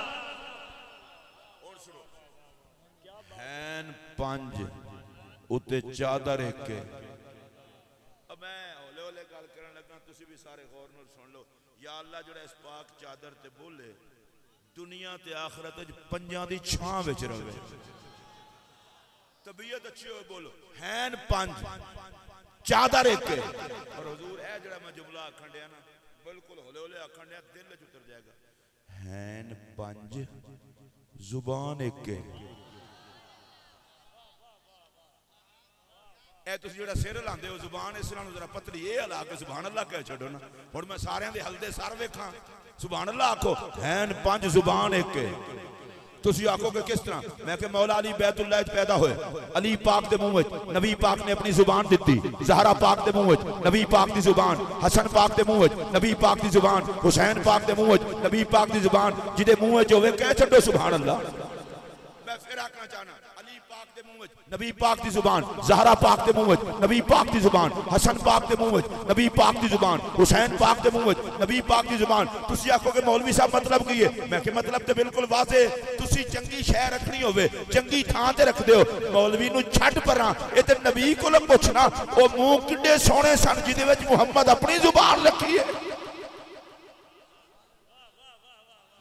और सुनो हैं 5 उत्ते चादर एक के। अब मैं हौले हौले गल करन लगा तुसी भी सारे गौर नाल सुन लो। या अल्लाह जेड़ा इस पाक चादर ते बोले दुनिया ते आखिरत विच पंजां दी छां विच रहे। तबीयत अच्छी हो बोलो हैन पंज चादर एक और हुजूर ए जड़ा मैं जुमला आखण दिया ना बिल्कुल हौले हौले आखण दिया दिल च उतर जाएगा। हैन पंज जुबान एक ए तुसीं जिहड़ा सिर लांदे हो जुबान इस नालों जरा पतली ए हला के सुभान अल्लाह कह छड्डो ना। हुण मैं सारियां दे हलदे सर वेखां सुभान अल्लाह आखो हैन पंज जुबान एक। तुसी आखोगे किस तरह? मैं कि मौला अली बैतुल्लाह च पैदा होए, अली पाक दे मुंह विच नबी पाक ने अपनी जुबान दिती, ज़हरा पाक दे मुंह विच नबी पाक दी जुबान, हसन पाक दे मुंह विच नबी पाक दी जुबान, हुसैन पाक दे मुंह विच नबी पाक दी जुबान, जिदे मुंह विच होवे कह छड्डो सुभान अल्लाह। मैं फिर आखना चाहना अली पाक दे मुंह विच नबी पाक दी जुबान, ज़हरा पाक दे मुंह विच नबी पाक दी जुबान, हसन पाक दे मुंह विच नबी पाक दी जुबान, हुसैन पाक दे मुंह विच नबी पाक दी जुबान। तुसी आखोगे मौलवी साहब मतलब की है? मैं कि मतलब ते बिल्कुल वाज़े। तुसी चंगी शै रखनी होवे चंगी थां ते रख दिओ। मौलवी नूं छड्ड परां ए ते नबी कोलों पुछना ओ मुंह किड्डे सोहणे सन जिदे विच मुहम्मद अपनी जुबान रखी है।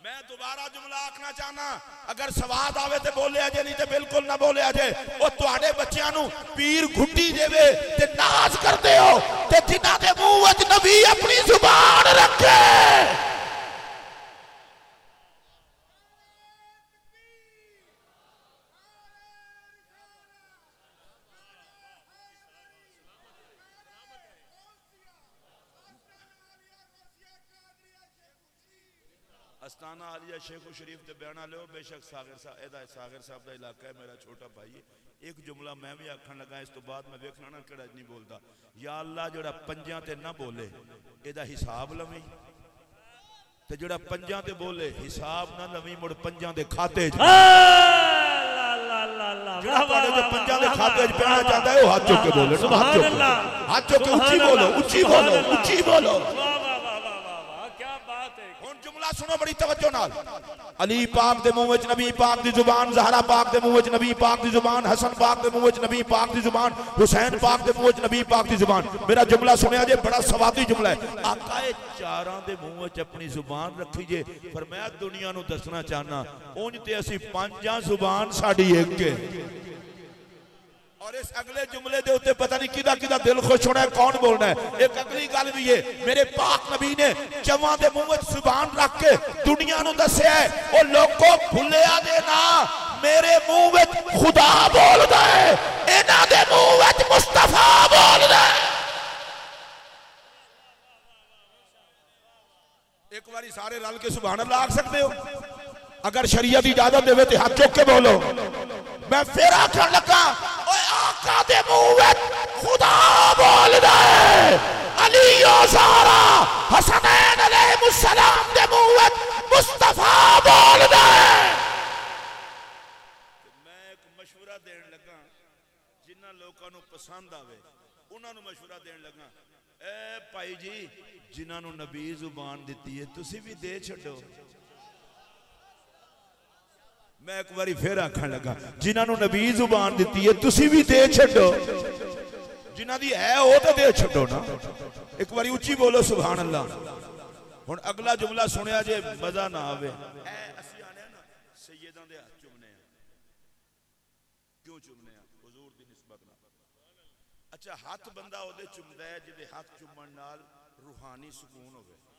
मैं दोबारा जुमला आखना चाहना अगर सवाद आवे ते बोले अजे नहीं ते बिल्कुल ना बोले अजे। ओ तुहाडे बच्चियां नूं पीर घुट्टी देवे ते नाज करदे हो ते जिन्हां दे मुंह विच नबी अपनी जुबान रखे। अस्ताना आलिया शेख शरीफ ते बयाना लो बेशक सागर साहब का इलाका है, मेरा छोटा भाई है। एक जुमला मैं भी आखन लगा इस तो बाद मैं वेखना ना केड़ा नहीं बोलता। या अल्लाह जड़ा पंजां ते ना बोले एदा हिसाब लवी ते जड़ा पंजां ते बोले हिसाब ना लवी मुड़ पंजां दे खाते च। जड़ा तुहाडे ते पंजां दे खाते च पैना चाहता है ओ हाथ चुक के बोलो, हाथ चुक के ऊंची बोलो, ऊंची बोलो, ऊंची बोलो। जुमला सुनो बड़ी तवज्जो नाल। अली पाक दे मुंह विच नबी पाक दी जुबान, ज़हरा पाक दे मुंह विच नबी पाक दी जुबान, हसन पाक दे मुंह विच नबी पाक दी जुबान, हुसैन पाक दे मुंह विच नबी पाक दी जुबान। मेरा जुमला सुनिया जे बड़ा सवादी जुमला है। आकाए चारां दे मुंह विच अपनी जुबान रखी जे पर मैं दुनिया नूं दसना चाहना उंज ते असी पंजां जुबान साडी एक है। और इस अगले जुमले दे उत्ते पता नहीं किदा किदा दिल खुश होना है, कौन बोलना है। एक अगली गल भी है मेरे पाक नबी ने जवां दे मुंह विच जुबान रख के दुनिया नूं दस्सिया है ओ लोगों भुलिया दे ना मेरे मुंह विच खुदा बोलदा है, इन्हां दे मुंह विच मुस्तफा बोलदा है। एक बारी सारे रल के सुभान अल्लाह आख सकते हो? अगर शरीयत इजाजत देवे तो हाथ चुक के बोलो। मैं फिर आखन लगा ओए आका दे मुंह विच खुदा बोलदा है, अली ओ ज़हरा हसनैन अलैहिमुस्सलाम दे मुंह विच मुस्तफा बोलदा है। मैं एक मशवरा देन लगा जिन्हां लोकां नूं पसंद आवे उन्हां नूं मशवरा देन लगा ए भाई जी जिन्हां नूं नबी जुबान दित्ती है तुसीं भी दे छड्डो। मैं एक बारी फिर आखन लगा जिन्होंने नबी जुबान दी है तुसी भी दे छो, जिन्हों दी है वो तो दे छो ना। एक बारी उच्ची बोलो सुभान अल्लाह। हुण अगला जुमला सुनिया जे मजा ना आवे। असीं आने ना सैयदां दे हाथ चुमने क्यों चुमने हुजूर दी निस्बत नाल। अच्छा हाथ बंदा ओदे चुमदा है जिहदे हाथ चुमण नाल रूहानी सुकून होवे।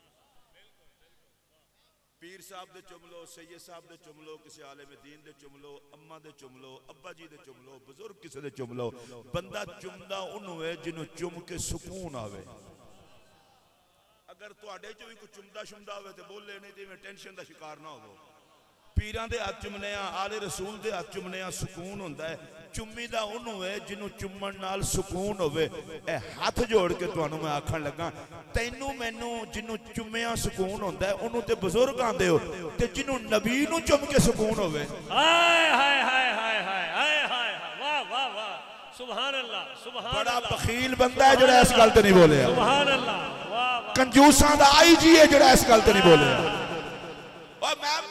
पीर साहब दे चुम लो, सैयद साहब दे चुम लो, किसी आलिम दीन दे चुम लो, अम्मा दे चुम लो, अब्बा जी दे चुम लो, बुजुर्ग किसी दे चुम लो। बंदा चुमदा उन्हों है जिन्हों चुम के सुकून आवे। अगर तुहाडे चो भी कोई चुमदा शुमदा होवे ते बोले नहीं ते टेंशन दा शिकार ना होवो। पीरां दे हाथ चुमने आले रसूल दे हाथ चुमने सुकून होंदा है। चुम्मी दा उन्हों है जिन्हों चुम्मण नाल सुकून होवे। ए हाथ जोड़ के तुहानू मैं आखण लगा तैनू मैनू जिन्हों चुम्मिया सुकून होंदा है उन्हों ते बुजुर्ग आंदे हो ते जिन्हों नबी नू चुम के सुकून होवे। हाय हाय हाय हाय हाय हाय हाय वाह वाह वाह सुभान अल्लाह सुभान अल्लाह। बड़ा बखील बंदा है जेड़ा इस गल ते नहीं बोलिया। सुभान अल्लाह वाह वाह। कंजूसां दा आई जी है जेड़ा इस गल ते नहीं बोलिया। और मैं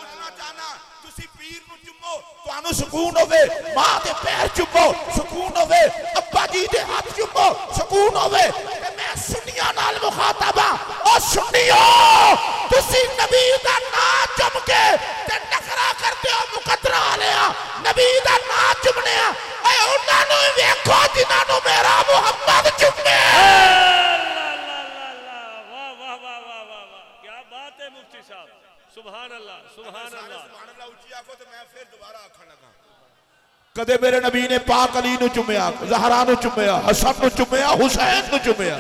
तुहानू सुकून होवे, मां दे पैर चुमो सुकून होवे, अब्बा जी दे हाथ चुमो सुकून होवे। ते मैं सुन्नियां नाल मुखातब हां। ओ सुन्नियो तुसी नबी दा नाम चुम के ते बात है मुफ्ती साहब, सुभान अल्लाह सुभान अल्लाह। सुभान अल्लाह उच्ची आखो तो मैं फिर दोबारा आखण लगा। कदे मेरे नबी ने पाक अली नु चुम्या, ज़हरा नु चुम्या, हसन नु चुम्या, हुसैन नु चुम्या।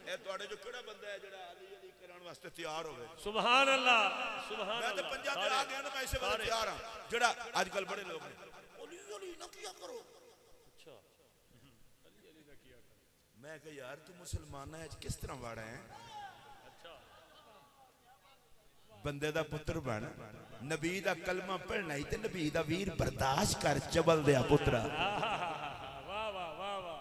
ए ਤੁਹਾਡੇ जो केड़ा बंदा है जेड़ा अली अली करन वास्ते तैयार होवे? सुभान अल्लाह सुभान मैं तो अल्लाह। पंजाब में आ गया ना, मैं इसे वाले तैयार हां जेड़ा आजकल बड़े लोग ने अली अली ना किया करो। अच्छा अली अली ना किया करो। मैं कह यार तू मुसलमाना है किस तरह वाड़ा है? बंदे दा पुत्र बन, नबी दा कलमा पढ़ना ही ते नबी दा वीर बर्दाश्त कर चबल दिया पुत्रा। वाह वाह वाह वाह।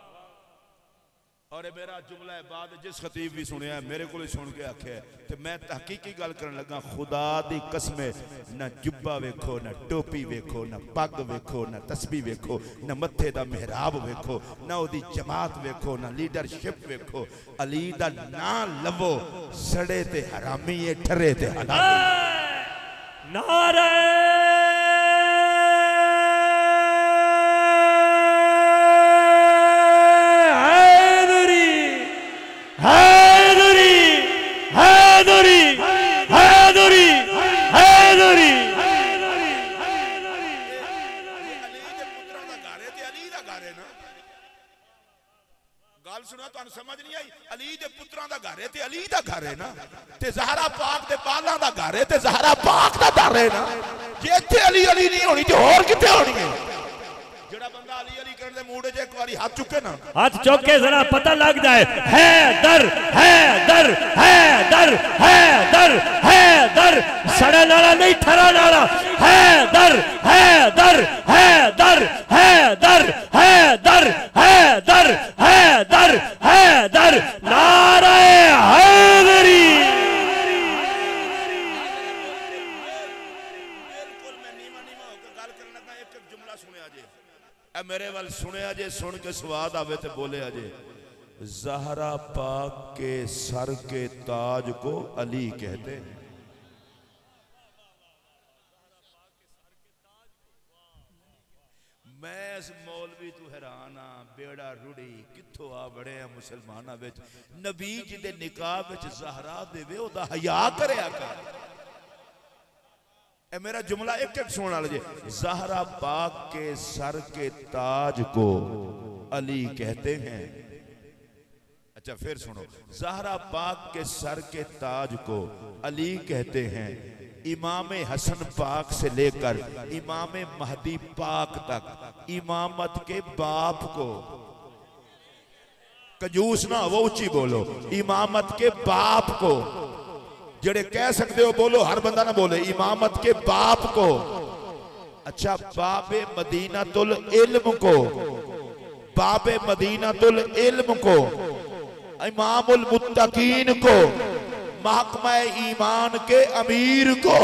और मेरा जुमला है बाद जिस खतीब भी सुनिया मेरे को सुन के आखे ते मैं तहकीकी गल करन लगा। खुदा दी कसमे न जुब्बा वेखो, न टोपी वेखो, न पग वेखो, न तस्बीह वेखो, न मत्थे दा मेहराब वेखो, न ओदी जमात वेखो, न लीडरशिप वेखो। अली दा ना लवो सड़े ते हरामी है, ठरे ते हलाली। नारे समझ नहीं आई। अली दे पुत्रां दा घर है ते अली दा घर है ना, ते ज़हरा पाक दे बालां दा घर है ते ज़हरा पाक दा घर है ना। जे इत्थे अली अली नहीं होनी ते होर किथे होनी है? जेड़ा बंदा अली अली करन दे मूड च एक बारी हाथ चुके ना, हाथ चौक के जरा पता लग जाए हैदर हैदर हैदर हैदर हैदर, सड़ा नाला नहीं ठरा नाला, हैदर हैदर हैदर हैदर हैदर हैदर हैदर हैदर, नारे हैदरी। बिल्कुल मैं नीमा नीमा होकर गल करन लगा। एक एक जुमला सुने अजे, ए मेरे वाल सुने अजे, सुन के स्वाद आवे ते बोले अजे। ज़हरा पाक के सर के ताज को अली कहते हैं। मैं इस मौलवी तू हैरान हाँ, बेड़ा रुड़ी किथों आ बड़े मुसलमाना विच नबी जी दे निकाह विच ज़हरा देवे ओदा हया करया कर। ए मेरा जुमला एक एक सुन वाले जे। ज़हरा पाक के सर के ताज को अली कहते हैं। अच्छा फिर सुनो, ज़हरा पाक के सर के ताज को अली कहते हैं। इमाम हसन पाक से लेकर इमाम महदी पाक तक इमामत के बाप को, कंजूस ना वो ऊंची बोलो, इमामत के बाप को, जेड़े कह सकते हो बोलो, हर बंदा ना बोले, इमामत के बाप को। अच्छा बाबे मदीनातुल इल्म को, बाबे मदीनातुल इल्म को, इमामुल मुत्तकीन को, महकमा ईमान के अमीर को,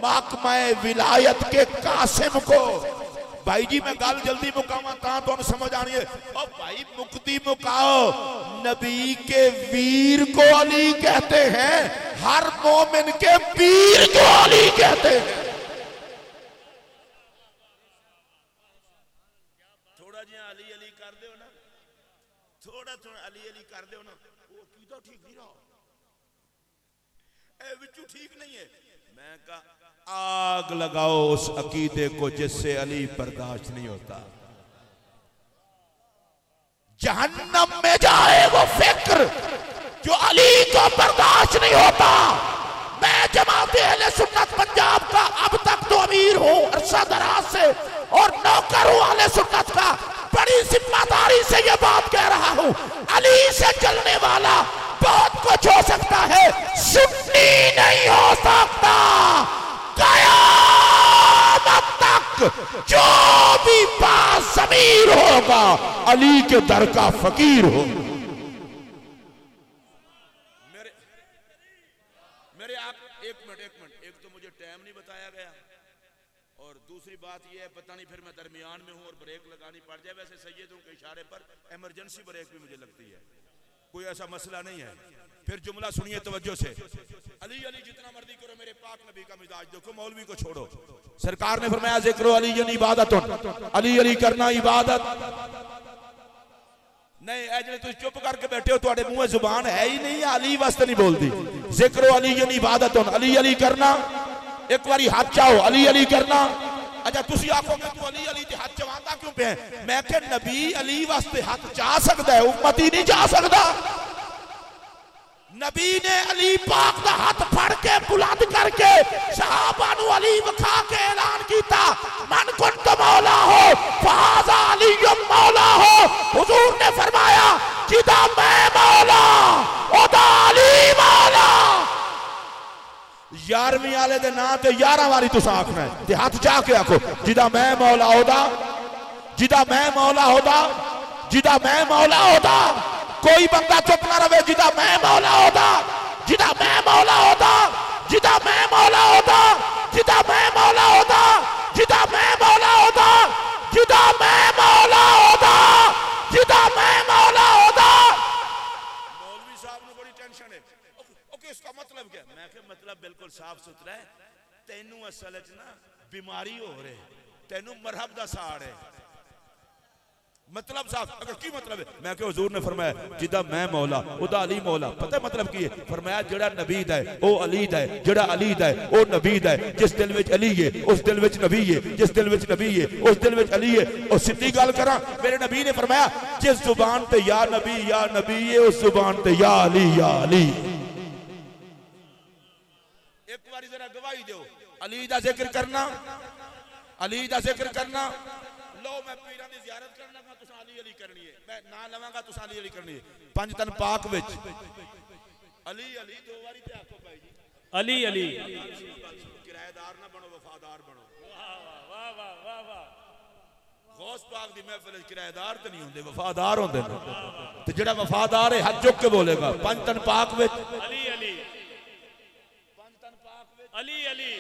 महकमा विलायत के कासिम को। भाई जी मैं गल जल्दी मुकावा ता तुहानू समझ आनी है। और भाई मुक्ति मुकाओ, नबी के वीर को अली कहते हैं, हर मोमिन के पीर को अली कहते हैं। थोड़ा जिहा अली अली कर दो ना, थोड़ा थोड़ा अली अली कर दो ना, वो कीदा ठीक नहीं रहा, ए विचू ठीक नहीं है। मैं कहा आग लगाओ उस अकीदे को जिससे अली बर्दाश्त नहीं होता। जहन्नम में जाए वो फिक्र जो अली को बर्दाश्त नहीं होता। मैं जमात अहले सुन्नत पंजाब का अब तक तो अमीर हूं अरसा दराज से, और नौकर हूं अहले सुन्नत का। बड़ी जिम्मेदारी से ये बात कह रहा हूं, अली से चलने वाला बहुत कुछ हो सकता है, सुन्नी नहीं हो सकता। क़यामत तक जो भी पास अमीर होगा अली के दर का फकीर हो। मेरे आप एक मिनट, एक तो मुझे टाइम नहीं बताया गया, और दूसरी बात यह है पता नहीं फिर मैं दरमियान में हूं और ब्रेक लगानी पड़ जाए। वैसे सैयदों के इशारे पर इमरजेंसी ब्रेक भी मुझे लगती है, कोई ऐसा मसला नहीं है। फिर जुमला सुनिए तवज्जो से। अली अली जितना मर्जी करो, मेरे पाक नबी का मिजाज देखो, मौलवी को छोड़ो। सरकार ने फरमाया जिक्रो अली इबादत, अली अली करना इबादत नहीं। ऐ जे तुम चुप करके बैठे हो, तुम्हारे मुंह जुबान है ही नहीं, अली वास्ते नहीं बोलती। जिक्र अली इबादत, अली अली करना, एक बारी हाथ चाहो अली अली करना। अच्छा तुसी आखोगे तू अली अली ते हाथ चवांदा क्यों पे? मैं कह नबी अली वास्ते हाथ चा सकता है, उम्मती नहीं जा सकता। नबी ने अली पाक दा हाथ फड़ के बुलंद करके सहाबा नु अली विखा के ऐलान किया, मन कुंत मौला हो फहाजा अली मौला हो। हुजूर ने फरमाया जिदा मैं मौला ओदा अली मौला। 11वीं वाले दे नाम ते 11 वारी तुस आखना है ते हाथ चा के आखो जिदा मैं मौला ओदा, जिदा मैं मौला होदा, जिदा मैं मौला होदा। कोई बंदा चुप ना रहे, जिदा मैं मौला होता, जिदा मैं मौला होता, जिदा मैं मौला होता, जिदा मैं मौला होता, जिदा मैं मौला होता, जिदा मैं मौला होता, जिदा मैं मौला होता। मौलवी साहब ने बड़ी टेंशन है। ओके इसका मतलब क्या? मैं कहा मतलब बिल्कुल साफ सुथरा है, तेनू असल च ना बीमारी हो रही, तेनू मरहब दा साड़ है। मतलब साहब अगर की मतलब है? मैं कहा हुजूर ने फरमाया जिदा मैं मौला उदा अली मौला। पता है मतलब की है? फरमाया जेड़ा नबी दा है ओ अली दा है, जेड़ा अली दा है ओ नबी दा है। जिस दिल विच अली है उस दिल विच नबी है, जिस दिल विच नबी है उस दिल विच अली है। और सीधी गल करा, मेरे नबी ने फरमाया जिस जुबान पे या नबी है उस जुबान पे या अली या अली। एक बार जरा गवाही दो, अली दा जिक्र करना, अली दा जिक्र करना। लो मैं पीरां दी ज़ियारत करना, तुसां अली अली करनी है, मैं ना लवांगा तुसां अली अली करनी है। पंज तन पाक विच अली अली दो बारी ते आखो भाई जी अली अली। किराएदार ना बनो, वफादार बनो। वाह वाह वाह वाह। गौस पाक दी महफिल विच किराएदार ते नहीं होंदे, वफादार होंदे ने। ते जेड़ा वफादार है हाथ चुक के बोलेगा पंज तन पाक विच अली अली, पंज तन पाक विच अली अली।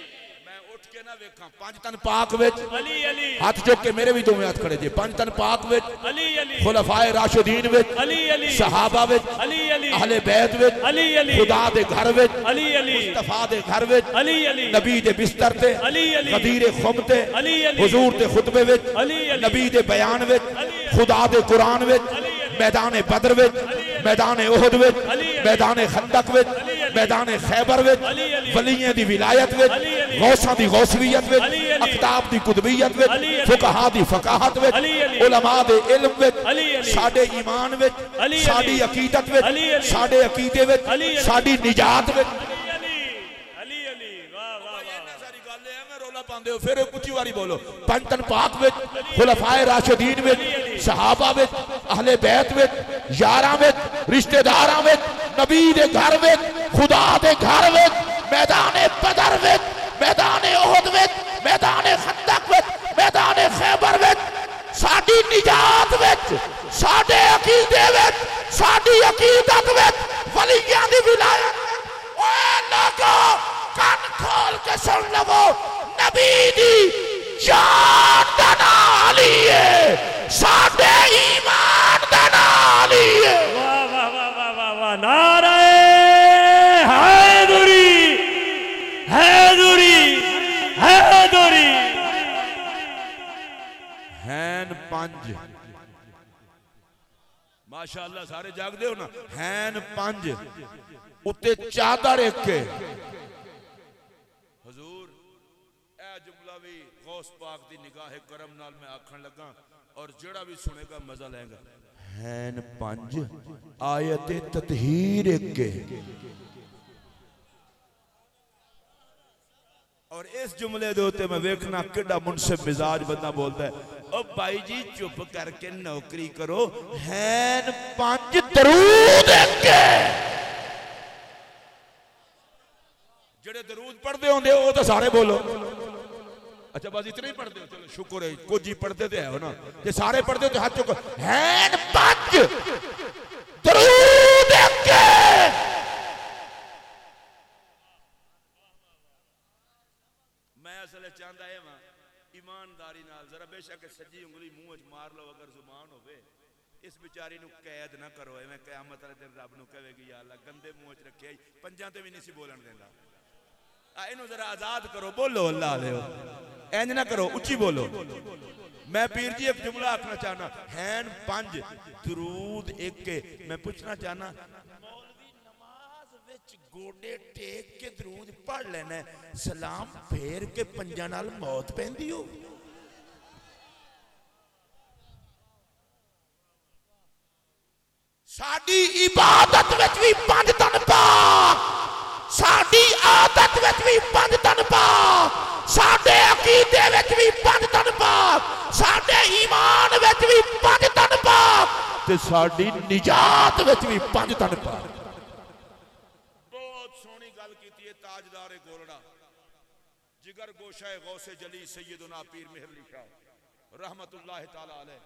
मैं उठ के ना वेखां पंज तन पाक विच अली अली, हाथ चुक के मेरे भी दोवें हाथ खड़े जे। पंज तन पाक विच अली अली, खुलफाए राशिदीन विच अली अली, सहाबा विच अली अली, अहले बैत विच अली अली, खुदा दे घर विच अली अली, मुस्तफा दे घर विच अली अली, नबी दे बिस्तर ते अली अली, गदीर खुम ते अली अली, हुजूर दे खुतबे विच अली अली, नबी दे बयान विच खुदा दे कुरान विच मैदान बदर विच मैदान उहद विच मैदान खंदक विच मैदान खैबर विच वलियां दी विलायत विच गौसां दी गौसवियत विच अख्ताब दी कुतबियत विच फुकहा दी फकाहत विच उलमा दे इल्म विच साडे ईमान विच साडी अकीदत विच साडे अकीदे विच साडी निजात विच। फिर कुछ बारी बोलो पंज तन पाक विच खुलफाए राशिदीन विच सहाबा विच अहले बैत विच यारां विच रिश्तेदारां विच नबी दे घर विच खुदा दे घर विच मैदान बदर विच मैदान उहद विच मैदान खंदक विच मैदान खैबर विच साडी निजात विच साडे अकीदे विच साडी अकीदत विच वलियां दी विलायत। ओए लोगो कान खोल के सुन लवो, नबी दी जान दा नाम अली है, साडे ईमान दा नाम अली है। वाह वाह वाह वाह वाह वाह। नारे हैदरी हैदरी हैदरी। हैन पंज माशाअल्लाह सारे जागदे हो ना। हैन पंज उत्ते चादर एक हुजूर ए जुमला भी गौस पाक दी निगाह करम नाल मैं आखन लगा और जेड़ा भी सुनेगा मजा लेगा। हैन पंज आयत ततहीर एक और इस जुमले दे उत्ते मैं वेखना किड्डा मुनसिफ मिजाज बंदा बोलता है ओ भाई जी चुप करके नौकरी करो। हैन पंज दरूद एक जेड़े दरूद पढ़ते होंगे वो तो सारे बोलो। अच्छा बस इतने ही पढ़ते हो, चलो शुक्र है कुछ ही पढ़ते तो है ना। जे सारे पढ़ते हो तो हाथ चुको। हैन पंज दरूद एक। मैं असल चाहता है वहां ईमानदारी नाल जरा बेशक सज्जी उंगली मुंह च मार लो अगर जुबान होवे। इस बेचारी नु कैद ना करो, मैं कयामत वाले दिन रब नु कहेगी या अल्लाह गंदे मुंह च रखे पंजां ते भी नहीं सी बोलन देंदा। इन्हों जरा आजाद करो, बोलो अल्लाह ले इंज ना करो, उच्ची बोलो। मैं पीर जी एक जुमला आखना चाहना, हैन पंज दरूद एक। मैं पूछना चाहना मौलवी नमाज विच गोडे टेक के दरूद पढ़ लेना, सलाम फेर के पंजां नाल मौत पैंदी हो। साडी इबादत विच भी पंज तन पाक, साडी आदत विच भी पंज तन पाक, साडे अकीदे विच भी पंज तन पाक, साडे ईमान विच भी पंज तन पाक, ते साडी निजात विच भी पंज तन पाक। बहुत सोहनी गल कीती है ताजदारे गोलड़ा, जिगर गोशा गौसे जली सैयदुना पीर मेहरली शाह रहमतुल्लाह ताला अलैह।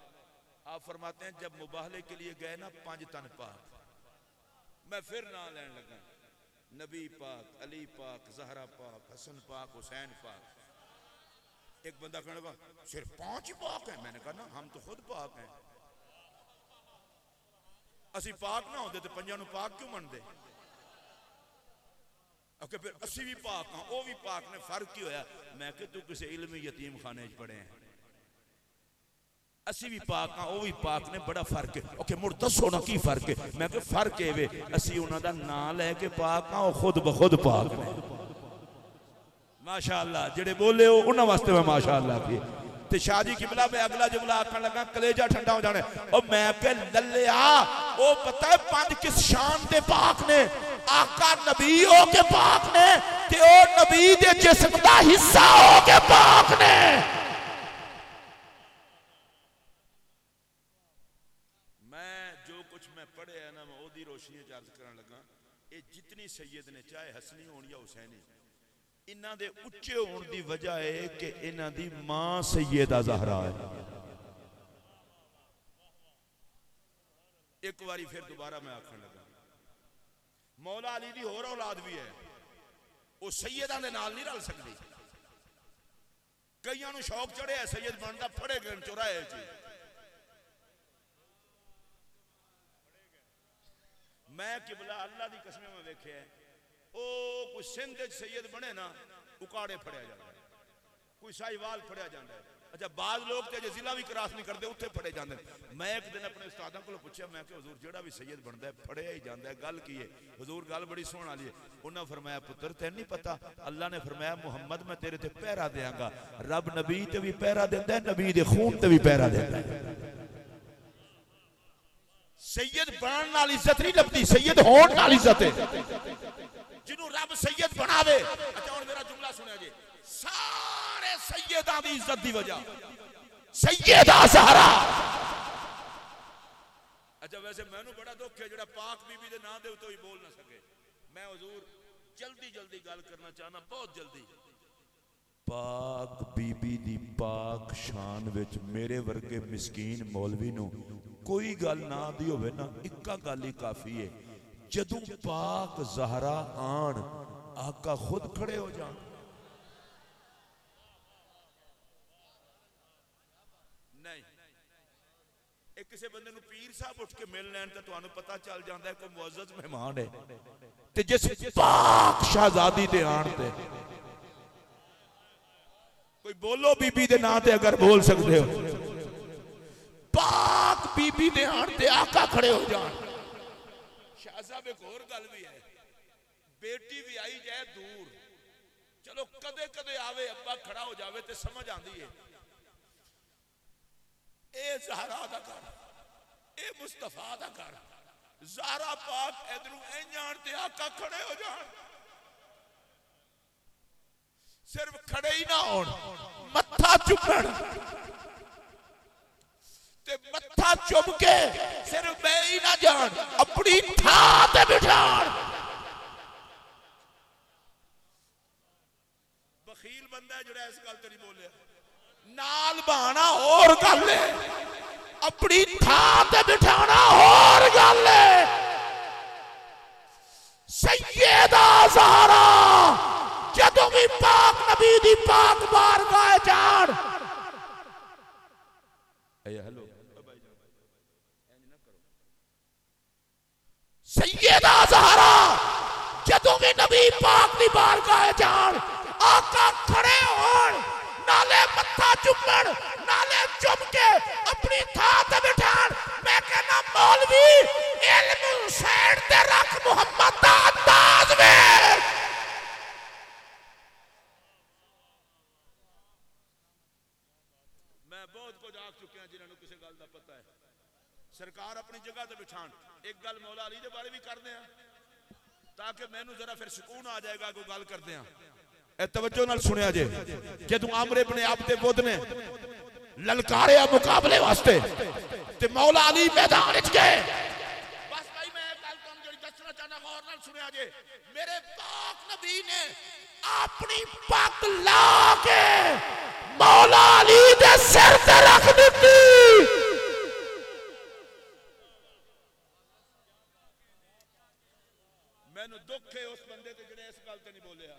आप फरमाते हैं जब मुबाहले के लिए गए ना पंज तन पाक, मैं फिर ना लेने लगा, नबी पाक, अली पाक, जहरा पाक, हसन पाक, हुसैन पाक। एक बंदा कहने लगा सिर्फ 5 पाक है। मैंने कहा ना हम तो खुद पाक हैं, असी पाक ना होते तो पंजां नूं पाक क्यों मनते? ओके फिर असी भी पाक हाँ, वो भी पाक ने, फर्क की होया? मैं कि तू किसी इल्मी यतीम खाने च पढ़े हैं, असी भी पाक हाँ, वो भी पाक ने, बड़ा फर्क है। ओके मुड़ दसो ना की फर्क है? मैं कि फर्क है वे असी उन्हां दा नाम लैके पाक हाँ, वो खुद ब खुद पाक ने। माशाअल्लाह जेड़े बोले हो उन्हां वास्ते मैं माशाअल्लाह की। ते शाह जी किबला मैं अगला जुमला आखन लगा कलेजा ठंडा हो जाने। और मैं के लल्लिया ओ पता है पंज किस शान दे पाक ने? आका नबी हो के पाक ने, ते ओ नबी दे जिस्म दा हिस्सा हो के पाक ने। पढ़े है ना मैं ओदी रोशनी अर्ज करन लगा, ये जितनी सैयद ने चाहे हसनी हो या हुसैनी, इन्हां दे उच्चे होने की वजह है कि इन्हां दी मां सैयदा ज़हरा है। एक बारी फिर दोबारा मैं आखन लगा, मौला अली दी होर औलाद भी है, वो सैयदा दे नाल नहीं रल सकती। कईयां नूं शौक चढ़िया सैयद बनदा, फड़े गए चौराहे च। मैं किबला अल्लाह की कसम में वेखे ओ कोई सिंध सैयद बने ना उकाड़े फड़िया जाता है, कोई साहिवाल फड़िया जाता है। अच्छा बाद लोग तो जिला भी क्रॉस नहीं करते उत्थे फड़े जाते हैं। मैं एक दिन अपने उस्तादा को पूछा, मैं कि हुजूर जेड़ा भी सैयद बनता है फड़िया ही जाता है, गल की है? हुजूर गल बड़ी सोहण वाली है। उन्हें फरमाया पुत्र तेन नहीं पता, अल्लाह ने फरमाया मुहम्मद मैं तेरे ते पहरा देंगा। रब नबी ते भी पहरा देता है, नबी दे खून ते भी पहरा देता है। सैयद बनने नाल इज्जत नहीं लभदी, सैयद होने नाल इज्जत है। जिन्हों रब सैयद बनावे। अच्छा हुण मेरा जुमला सुनिया जी, सारे सैयदां दी इज्जत दी वजह सैयदा ज़हरा। अच्छा वैसे मैनू बड़ा दुख है जेड़ा पाक बीबी दे नाम दे उत्ते ही बोल ना सके। मैं हुजूर जल्दी जल्दी गल करना चाहना, बहुत जल्दी। पाक बीबी दी पाक शान विच मेरे वर्गे मिसकीन मौलवी नूं कोई गल ना दी होवे ना, इक्का गल ही काफी है। जदों पाक ज़हरा आन आका खुद खड़े हो जान। नहीं एक किसी बंदे नूं पीर साहब उठ के मिल लैन तो तुहानूं पता चल जाता है कोई मुअज़्ज़ज़ मेहमान है। ते जिस पाक शहजादी दे आन ते कोई बोलो बीबी दे नाम ते अगर बोल सकते हो, पाक बीबी दे आन ते आका खड़े हो जान। शाह साहब एक और गल भी है, बेटी भी आई जाए दूर, चलो कदे कदे आवे अब्बा खड़ा हो जावे ते समझ आती है ए ज़हरा दा घर, ए मुस्तफा दा घर। ज़हरा पाक इधरों ऐ जान ते आका खड़े हो जान। सिर्फ खड़े ही ना होण, मत्था चुम्मण ते मत्था चुम के सिर्फ मैं ही ना जान, अपनी थां ते बिठाण। बखील बंदा है जेड़ा इस गल ते नहीं बोलिया, नाल बहाना और गल है, अपनी थां ते बिठाना और गल है। सैयदा ज़हरा जदों भी पाक नबी दी पाक बारगाह जान। हेलो सैयदा ज़हरा जदों भी नबी पाक दी बारगाह जान, आका खड़े होण, नाले मत्था चुम्मण, नाले चुम के अपनी थां ते बिठाण। मैं कहना मौलवी इल्म हुसैन ते रख मुहम्मद दा अंदाज में चुके हैं जिन्होंने किसी गल का पता है। सरकार अपनी जगह ते बिठान। एक गल मौला अली दे बारे भी करते हैं ताकि मैनू जरा फिर सुकून आ जाएगा। कोई गल करते हैं तवज्जो नाल सुनिया जे जदों आमरे इब्ने अब्द बुद ने ललकारिया मुकाबले वास्ते ते मौला अली मैदान विच गए। बस भाई मैं एक गल तुहानू जेहड़ी दसना चाहना गौर नाल सुनिया जे मेरे पाक नबी ने अपनी पग ला के मौला अली दे सिर ते रख दित्ती। मैनू दुख है उस बंदे ते जिहने इस गल ते नहीं बोलिया।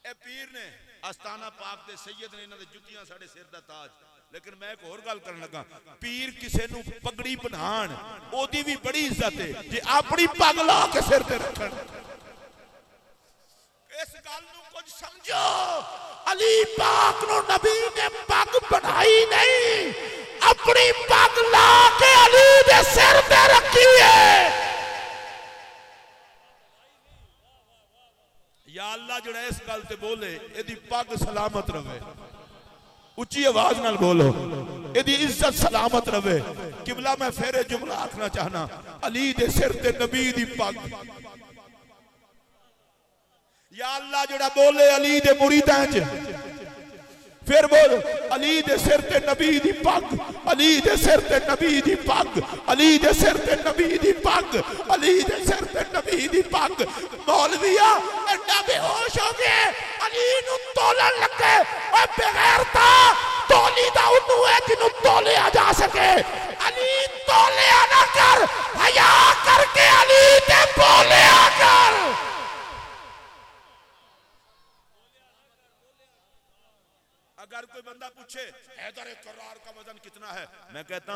ए पीर ने आस्ताना पाक दे सैयद ने इन्हां दे जुत्तियां साडे सिर दा ताज। लेकिन मैं एक होर गल करन लगा पीर किसे नू पगड़ी पहनाण ओदी भी बड़ी इज्जत है जे अपनी पग ला के सिर ते रखण। इस गल नू कुछ समझो अली पाक नू नबी ने पग बनाई नहीं अपनी पग ला के अली दे सिर ते रखी है। या अल्लाह जोड़ा इस गल ते बोले एदी पग सलामत रवे। उच्ची आवाज नाल बोलो एदी इज्जत सलामत रवे। किबला मैं फेरे जुमला आखना चाहना अली दे सिर ते नबी दी पग। या अल्लाह जोड़ा बोले अली दे मुरीदां च फिर बोल अली दे सिर ते नबी दी पग अली दे सिर ते नबी दी पग अली दे सिर ते नबी दी पग अली दे सिर ते नबी दी पग। मौलविया एडा बेहोश हो गए अली नू तोलन लगे ओए बेगैरता तोली दा उन्नू है जिन्नू तोलिया जा सके। अली तोलिया ना कर हया करके अली ते बोलिया कर। अगर कोई बंदा पूछे हैदर कर्रार का वजन कितना है मैं कहता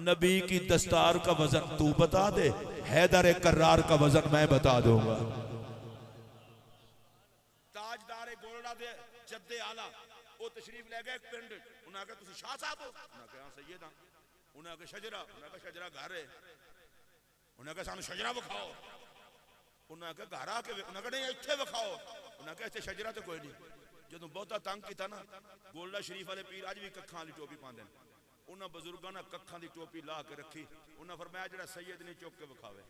नबी की दस्तार का वजन तू बता दे हैदर कर्रार का वजन मैं बता दूंगा। ताजदार गोलड़ा दे जद्दे आला वो तशरीफ ले गए पिंड उन्हें कहा तुसी शाह साहब हो उन्हें कहा सैयद हां उन्हें कहा शजरा उन्हें कहा शजरा घर है उन्हें कहा सानू शजरा विखाओ उन्हें कहा घर आके उन्हें कहा नहीं इत्थे विखाओ उन्हें कहा इत्थे शजरा तो कोई नहीं। जो बहुता तंग किया ना गोलड़ा शरीफ वाले पीर अज भी कखा वाली टोपी पाते हैं उन्होंने बजुर्गों ने कखा की टोपी ला के रखी उन्हें फरमाया जो सैयद नहीं चुक के विखावे।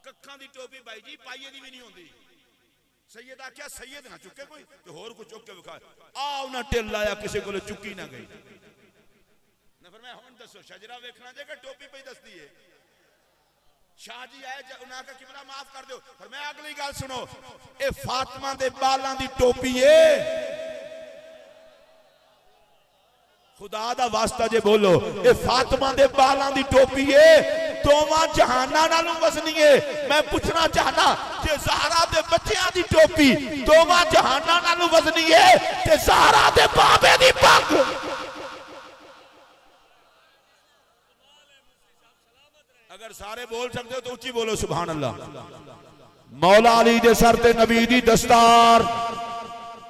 कखा की टोपी भाई जी पाइए की भी नहीं होती। सैयद आख्या सैयद ना चुके कोई तो होर कोई चुक के विखाए आ उन्हें टिल लाया किसी को चुकी ना गई। फरमाया हुण दसो शजरा वेखना जे कि टोपी पई दसदी है। शाह जी आए उन्हें कहा किबला माफ कर दो पर मैं अगली गल सुनो ए फातिमा दे बालां दी टोपी है। खुदा दा वास्ता जे बोलो ए फातिमा दे बालां दी टोपी है दोवां जहानां नालों वजनी है। मैं पूछना चाहना जे ज़हरा दे बच्चियां दी टोपी दोवां जहानां नालों वजनी है ते ज़हरा दे बाबे दी पग। अगर सारे बोल सकते हो तो उच्ची बोलो सुभान अल्लाह। मौला अली दे सर ते नबी दी दस्तार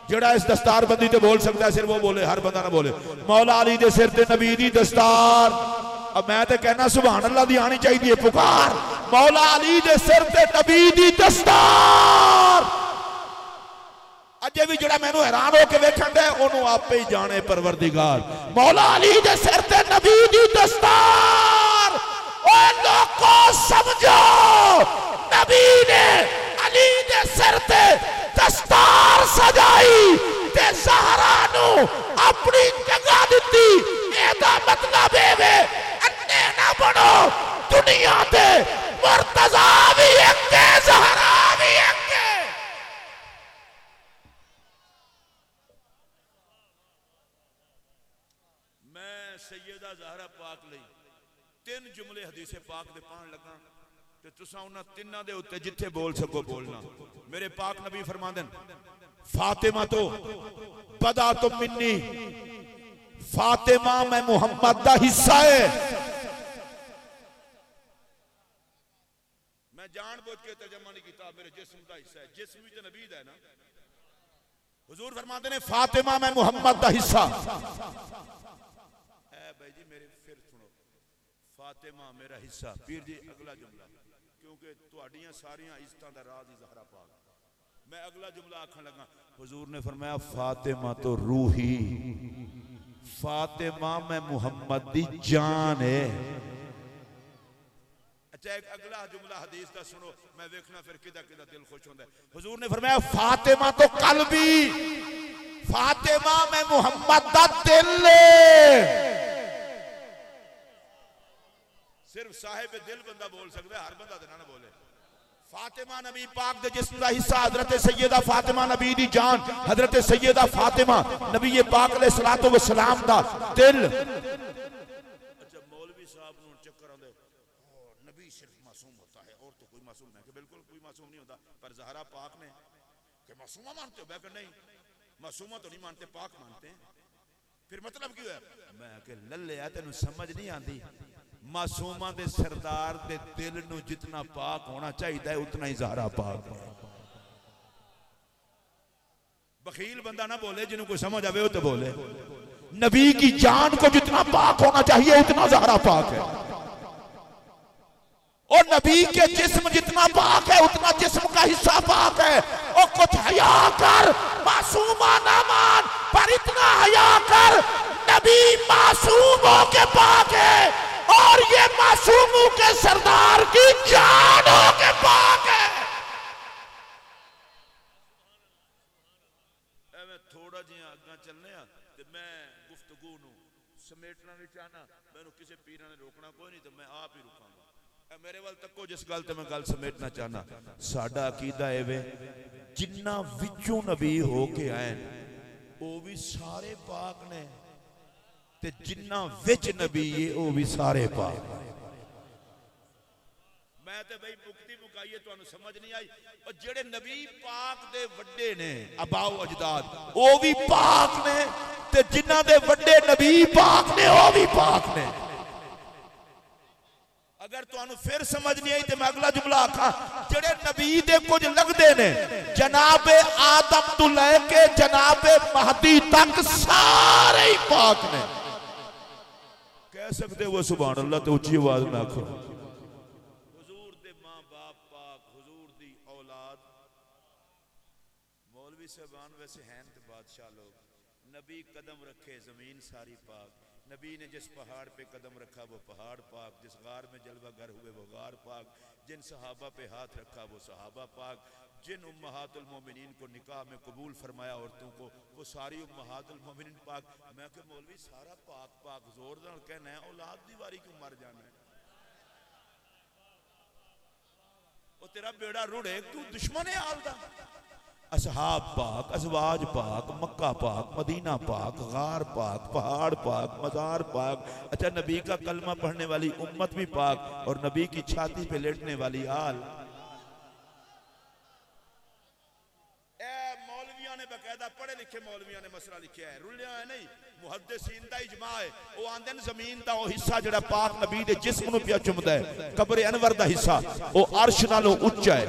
जेड़ा इस दस्तार बंदी ते बोल सकता है सिर्फ वो बोले हर बंदा ना बोले। मौला अली दे सिर ते नबी दी दस्तार। अब मैं तो कहना सुभान अल्लाह दी आनी चाहिए पुकार। मौला अली दे सिर ते नबी दी दस्तार। अजे भी जेड़ा मैनू हैरान होके वेखण दे ओनू आपे ही जाने परवरदिगार। मौला अली दे सिर ते नबी दी दस्तार। लोगों समझो नबी ने अली दे सिर ते दस्तार सजाई ते ज़हरा नू अपनी जगह दिती। एदा मतलब है अन्ने ना बनो दुनिया ते मुर्तजा भी एक ज़हरा भी एक। मैं सैयदा ज़हरा पाक लई तीन जुमले हदीसे पाक दे पान लगा ते तुसा उन्हां तिन्हां दे उत्ते जिथे बोल सको बोलना। मेरे पाक नबी फरमांदे फातिमा तो बदा तो मिन्नी फातिमा मैं मुहम्मद दा हिस्सा है। मैं जानबूझ के तर्जुमा नहीं किया मेरे जिस्म दा हिस्सा है। जिस्म भी तो नबी दा है ना। हुजूर फरमाते ने फातिमा मैं मुहम्मद दा हिस्सा। भाई जी मेरे फिर सुनो फातिमा मेरा हिस्सा। पीर जी अगला जुमला क्योंकि तुहाडियां सारियां इज्जतां दा राज ही ज़हरा पाक। मैं अगला जुमला आखन लगा, हुजूर ने फरमाया फातिमा तो रूही, फातिमा मैं मुहम्मद दी जान है। अच्छा एक अगला जुमला हदीस का सुनो, मैं देखना फिर किदा किदा दिल खुश होता है। हुजूर ने फरमाया फातिमा तो कल्बी, फातिमा मैं मुहम्मद दा दिल। सिर्फ साहिब दिल बंदा बोल सकता है, हर बंदा तो ना बोले। फातिमा नबी पाक दे जिस्म दा हिस्सा, हजरत सैयदा फातिमा नबी दी जान, हजरत सैयदा फातिमा नबी पाक अलैहिस्सलातु वस्सलाम दा दिल। अच्छा मौलवी साहब नु चक्कर आंदे, नबी सिर्फ मासूम होता है और तो कोई मासूम नहीं। कि बिल्कुल कोई मासूम नहीं होता, पर ज़हरा पाक ने कि मासूमा मानते हो? मैं नहीं, मासूमा तो नहीं मानते, पाक मानते हैं। फिर मतलब क्यों है? मैं कि लल्ले तेनू समझ नहीं आती, मासूमा दे सरदार दे दिल नू जितना पाक होना चाहिए उतना ही ज़हरा पाक है। बखील बंदा ना बोले, जिन्हों कोई समझ आवे वो तो बोले। नबी की जान को जितना पाक होना चाहिए उतना ज़हरा पाक है, और नबी के जिस्म जितना पाक है उतना जिस्म का हिस्सा पाक है। और कुछ हया कर, मासूमा ना मान, पर इतना हया कर, नबी मासूमों के पाक है और ये मासूमों के सरदार की जानों के पाक है। थोड़ा जी आगे चलने ते मैं गुफ्तगू नू समेटना नहीं चाहना, मैनू किसी पीर ने रोकना कोई नहीं, तो मैं आप ही रुकांगा। मेरे वाल तको जिस गल ते मैं गल समेटना चाहना, साडा अकीदा है वे जिन्ना विचों नबी हो के आए वो भी सारे पाक ने, ते जिन्ना विच नबी है वो भी सारे पाक। मैं ते भाई मुक्ति मुकाइए, तुहानू समझ नहीं आई। और जेड़े नबी पाक दे वड्डे ने अबाओ अजदाद वो भी पाक ने, ते जिन्ना दे वड्डे नबी पाक ने वो भी पाक ने। अगर तुहानू फिर समझ नहीं आई तो मैं अगला जुमला आखा, जेड़े नबी दे कुछ लगदे ने, जनाबे आदम तो लेके जनाबे महदी तक सारे ही पाक ने। कह सकते हो सुभान अल्लाह, तो ऊंची आवाज में आखो। हुजूर दे मां बाप पाक, हुजूर दी औलाद, मौलवी साहबान वैसे हैं तो बादशाह लोग। नबी कदम रखे जमीन सारी पाक, नबी ने जिस पहाड़ पे कदम रखा वो पहाड़ पाक, जिस गार में जलवा गर हुए वो गार पाक, जिन सहाबा पे हाथ रखा वो सहाबा पाक, जिन उम्महातुल मोमिनीन को निकाह में कबूल फरमाया औरतों को वो सारी उम्महातुल मोमिनीन पाक। मैं कि मौलवी सारा पाक पाक जोर नाल कहना है, औलाद दी वारी क्यों मर जाना है? वो तेरा बेड़ा रुड़े, तू दुश्मन है आल दा। असहाब पाक, अज़वाज पाक, मक्का पाक, मदीना पाक, गार पाक, पहाड़ पाक, मज़ार पाक। अच्छा नबी का कलमा पढ़ने वाली उम्मत भी पाक, और नबी की छाती पे लेटने वाली आल। मौलविया ने बकायदा पढ़े लिखे मौलविया ने मसला लिखा है, रुलिया है नहीं, मुहद्दिसीन दा इजमा है। वो आंदे ने जमीन दा वो हिस्सा जेड़ा पाक नबी दे जिस्म नूं पिया चुमदा है, कब्र अनवर दा हिस्सा वो अर्श नालों उच्चा है,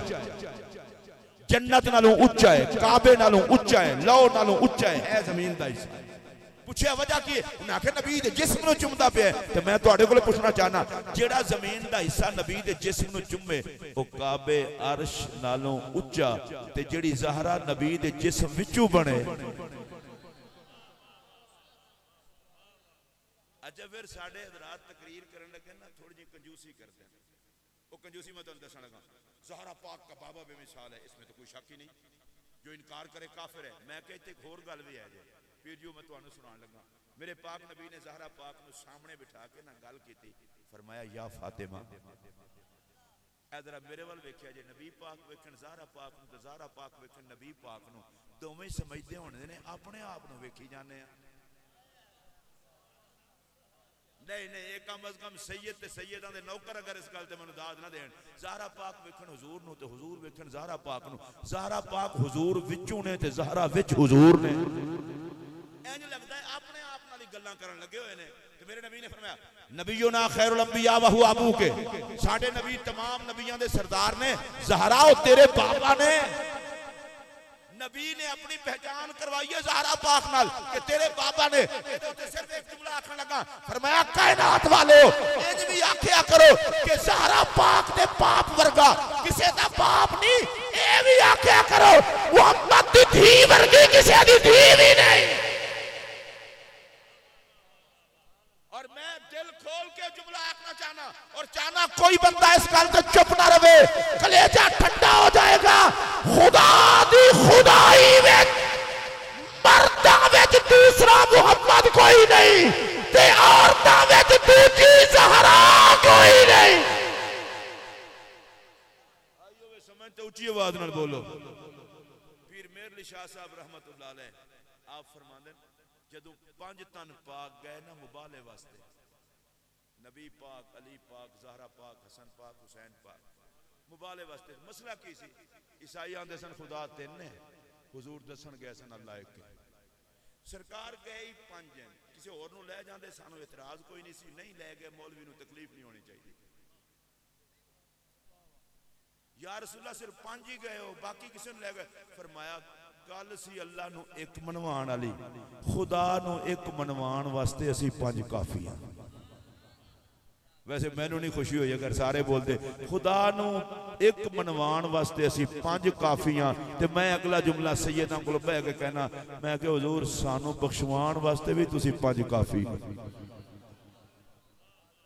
जन्नत नालों उच्चा है, काबे नालों उच्चा है, लौ नालों उच्चा है जमीन दा हिस्सा। पूछे वजह की, उन्हें आखे नबी दे जिस्म नूं चुमदा पिया। तो मैं तुहाडे कोल पुछना चाहना, जेड़ा जमीन दा हिस्सा नबी दे जिस्म नूं चुमे वो काबे अर्श नालों उच्चा, ते जेड़ी ज़हरा नबी दे जिस्म विचों बने। अच्छा फिर साडे हज़रात तकरीर करन लगे ना, थोड़ी जी कंजूसी करते हैं। वो कंजूसी मैं तुहानू दसण लगा, ज़हरा पाक का बाबा बेमिसाल है, इसमें तो कोई शक ही नहीं, जो इनकार करे काफिर है। मैं कहते एक होर गल भी है जे फिर जो मैं तुहानू सुनाण लगा, मेरे पाक नबी ने ज़हरा पाक नू सामने बिठा के ना गल की, फरमाया या फातिमा, जरा मेरे वाल वेख्या जे, नबी पाक वेखण ज़हरा पाक नू, ज़हरा पाक वेखण नबी पाक नू, दोवें समझदे होणे ने अपने आप नू वेखी जाने आ। नहीं नहीं, एक कम अज कम सैयद ते सैयदां दे नौकर अगर इस गल ते मैनूं दाद ना देण, ज़हरा पाक वेखण हुजूर नूं ते हुजूर वेखण ज़हरा पाक नूं, ज़हरा पाक हुजूर विचों ने ते ज़हरा विच हुजूर ने। इंज लगदा है अपने आप नाल ही गल्लां करन लगे होए ने। ते मेरे नबी ने फरमाया नबीयुना खैरुल अंबिया व हुवा अबू के, साडे नबी तमाम नबियां दे सरदार ने, ज़हरा ओ तेरे बाबा ने। नबी ने अपनी पहचान करवाई है ज़हरा पाक नाल कि तेरे बाबा ने। सिर्फ एक जुमला आखन लगा, फरमाया कायनात वाले इंज भी आखिया करो कि ज़हरा पाक दे बाप वर्गा किसी दा बाप नहीं, ए ये भी आख्या करो मुहम्मद दी धी वर्गी किसी दी धी भी नहीं। और मैं दिल खोल के जुमला आखना चाहना और चाहना कोई बंदा इस गल से चुप ना रहे, कलेजा ठंडा हो जाएगा। खुदा दी खुदाई में मर्दा विच दूसरा मुहम्मद कोई नहीं ते औरतां विच दूजी ज़हरा कोई नहीं। आइयो वे समझ ते ऊंची आवाज नाल बोलो। पीर मेहरली शाह साहब रहमतुल्लाह अलैह आप फरमांदे जदों 5 तन पाक गए ना मुबाले वास्ते, नबी पाक, अली पाक, ज़हरा पाक, हसन पाक, हुसैन पाक, मुबाले वास्ते मसला की सी? ईसाई आंदे सन खुदा 3 ने, हुजूर दसन गए सन अल्लाह एक है। सरकार गए ही 5 हैं, किसी होर नूं ले जांदे सानू इतराज कोई नहीं सी, नहीं ले गए मौलवी नूं तकलीफ नहीं होनी चाहिए। या रसूलल्लाह सिर्फ 5 ही गए हो, बाकी किसी ने ले गए? फरमाया गल सी अल्लाह नूं एक मनवाण वाली, खुदा नूं एक मनवाण वास्ते असी 5 काफी हां। वैसे मैनू नहीं खुशी हुई अगर सारे बोलते खुदा नू एक मनवाण वास्ते असी 5 काफी हां, ते मैं अगला जुमला सैयदां कोल बह के कहना, मैं कि हुजूर सानू बख्शवाण वास्ते भी तुसी 5 काफी।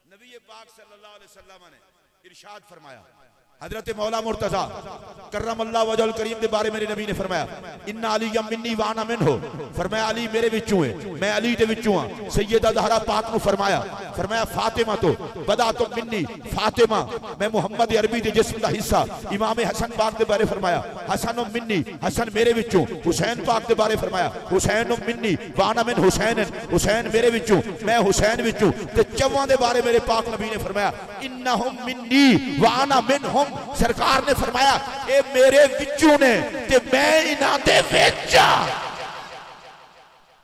नबी पाक सल्लल्लाहु अलैहि वसल्लम ने इरशाद फरमाया, हजरत मौला मुर्तजा करमल्लाहु वजहुल करीम के बारे मेरे नबी ने फरमाया, इन्ना अली मिन्नी व अना मिन्हु, फरमाया अली मेरे विचों है, मैं अली दे विचों हां। सैयदा ज़हरा पाक नु फरमाया फातिमा तो बदा तो मिन्नी, फातिमा मैं मुहम्मद अरबी दे जिस्म दा हिस्सा। इमाम हसन पाक के बारे फरमाया हसन मिन्नी, हसन मेरे विचों। हुसैन पाक के बारे फरमाया हुसैन मिन्नी व अना मिन हुसैन, हुसैन मेरे विचों मैं हुसैन विचों। ते चौवां दे बारे मेरे पाक नबी ने फरमाया इन्नहुम मिन्नी व अना मिनहुम, सरकार ने फरमाया ए मेरे विचों ने ते मैं इन्हां दे विच।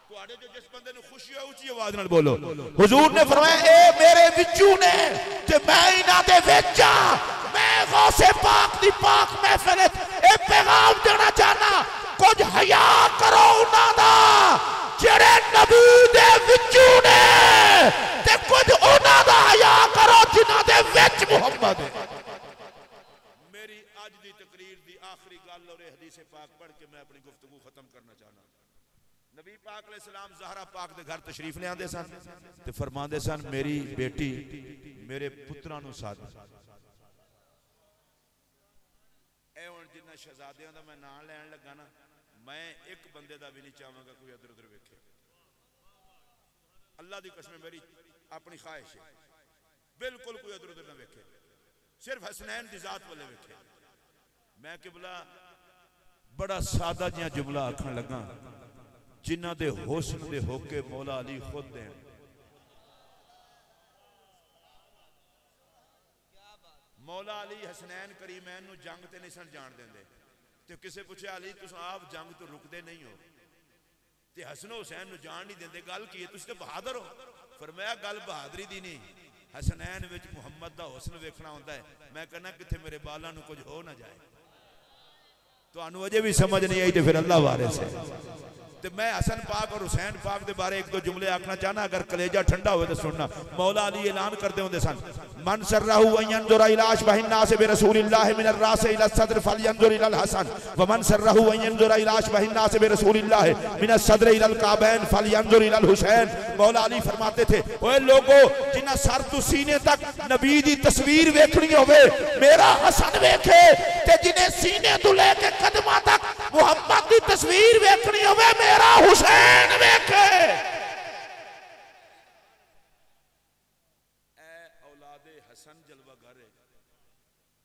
तुहाडे जो जिस बंदे नु खुशी है ऊंची आवाज नाल बोलो। हुजूर ने फरमाया ए मेरे विचों ने ते मैं इन्हां दे विच। मैं गौसे पाक दी पाक महफिल ए पैगाम देना चाहना, कुछ हया करो उन्हां दा जेड़े नबी दे विचों ने, ते कुछ उन्हां दा हया करो जिन्हां दे विच मुहम्मद है। आखिरी गल और हदीस पाक पढ़ के मैं अपनी गुफ्तगू खत्म करना चाहना। नबी पाक अलैहिस्सलाम ज़हरा पाक दे घर तशरीफ ले आंदे सन ते फरमांदे सन मेरी बेटी मेरे पुत्रां नूं साथ ए हुण जिन्ना शहजादियां दा मैं नाम लैण लगा ना, मैं एक बंदे दा भी नहीं चाहांगा कोई इधर उधर वेखे। अल्लाह दी कसम मेरी अपनी ख्वाहिश है बिल्कुल कोई इधर उधर ना वेखे, सिर्फ हसनैन दी जात वाले वेखे। मैं किबला बड़ा सादा जिहा जुमला आखन लगा जिन्हां दे हुस्न दे होके मौला अली खुद देन। मौला अली हसनैन करीमैन नूं जंग ते नहीं सन जान देंदे, ते किसे पूछया अली तुस आप जंग तो रुकदे नहीं हो ते हसन हुसैन नूं जान नहीं देंदे, गल की है? तुस ते बहादुर हो। फरमाया गल बहादरी दी नहीं, हसनैन विच मुहम्मद दा हुस्न वेखना होंदा है। मैं कहना किथे मेरे बालां नूं कुछ हो ना जाए। तो अजे भी समझ नहीं आई तो फिर अल्लाह वारिस है। तो मैं हसन पाक और हुसैन पाक के बारे 1-2 जुमले आखना चाहना, अगर कलेजा ठंडा हो तो सुनना। मौला अली ऐलान करते होंगे सन मन सर्रहु अन यंजुरा इला अशबहिन नास बिरसूलिल्लाह मिनर रास इला सद्र फलयंजुर इलल हसन व मन सर्रहु अन यंजुरा इला अशबहिन नास बिरसूलिल्लाह मिनस सद्र इलल काबैन फलयंजुर इलल हुसैन। मौला अली फरमाते थे ओए लोगो जिन्हां सर तो सीने तक नबी दी तस्वीर वेखनी होवे मेरा हसन वेखे, ते जिन्हें सीने तो लेके कदमां तक मुहम्मद दी तस्वीर वेखनी होवे मेरा हुसैन वेखे।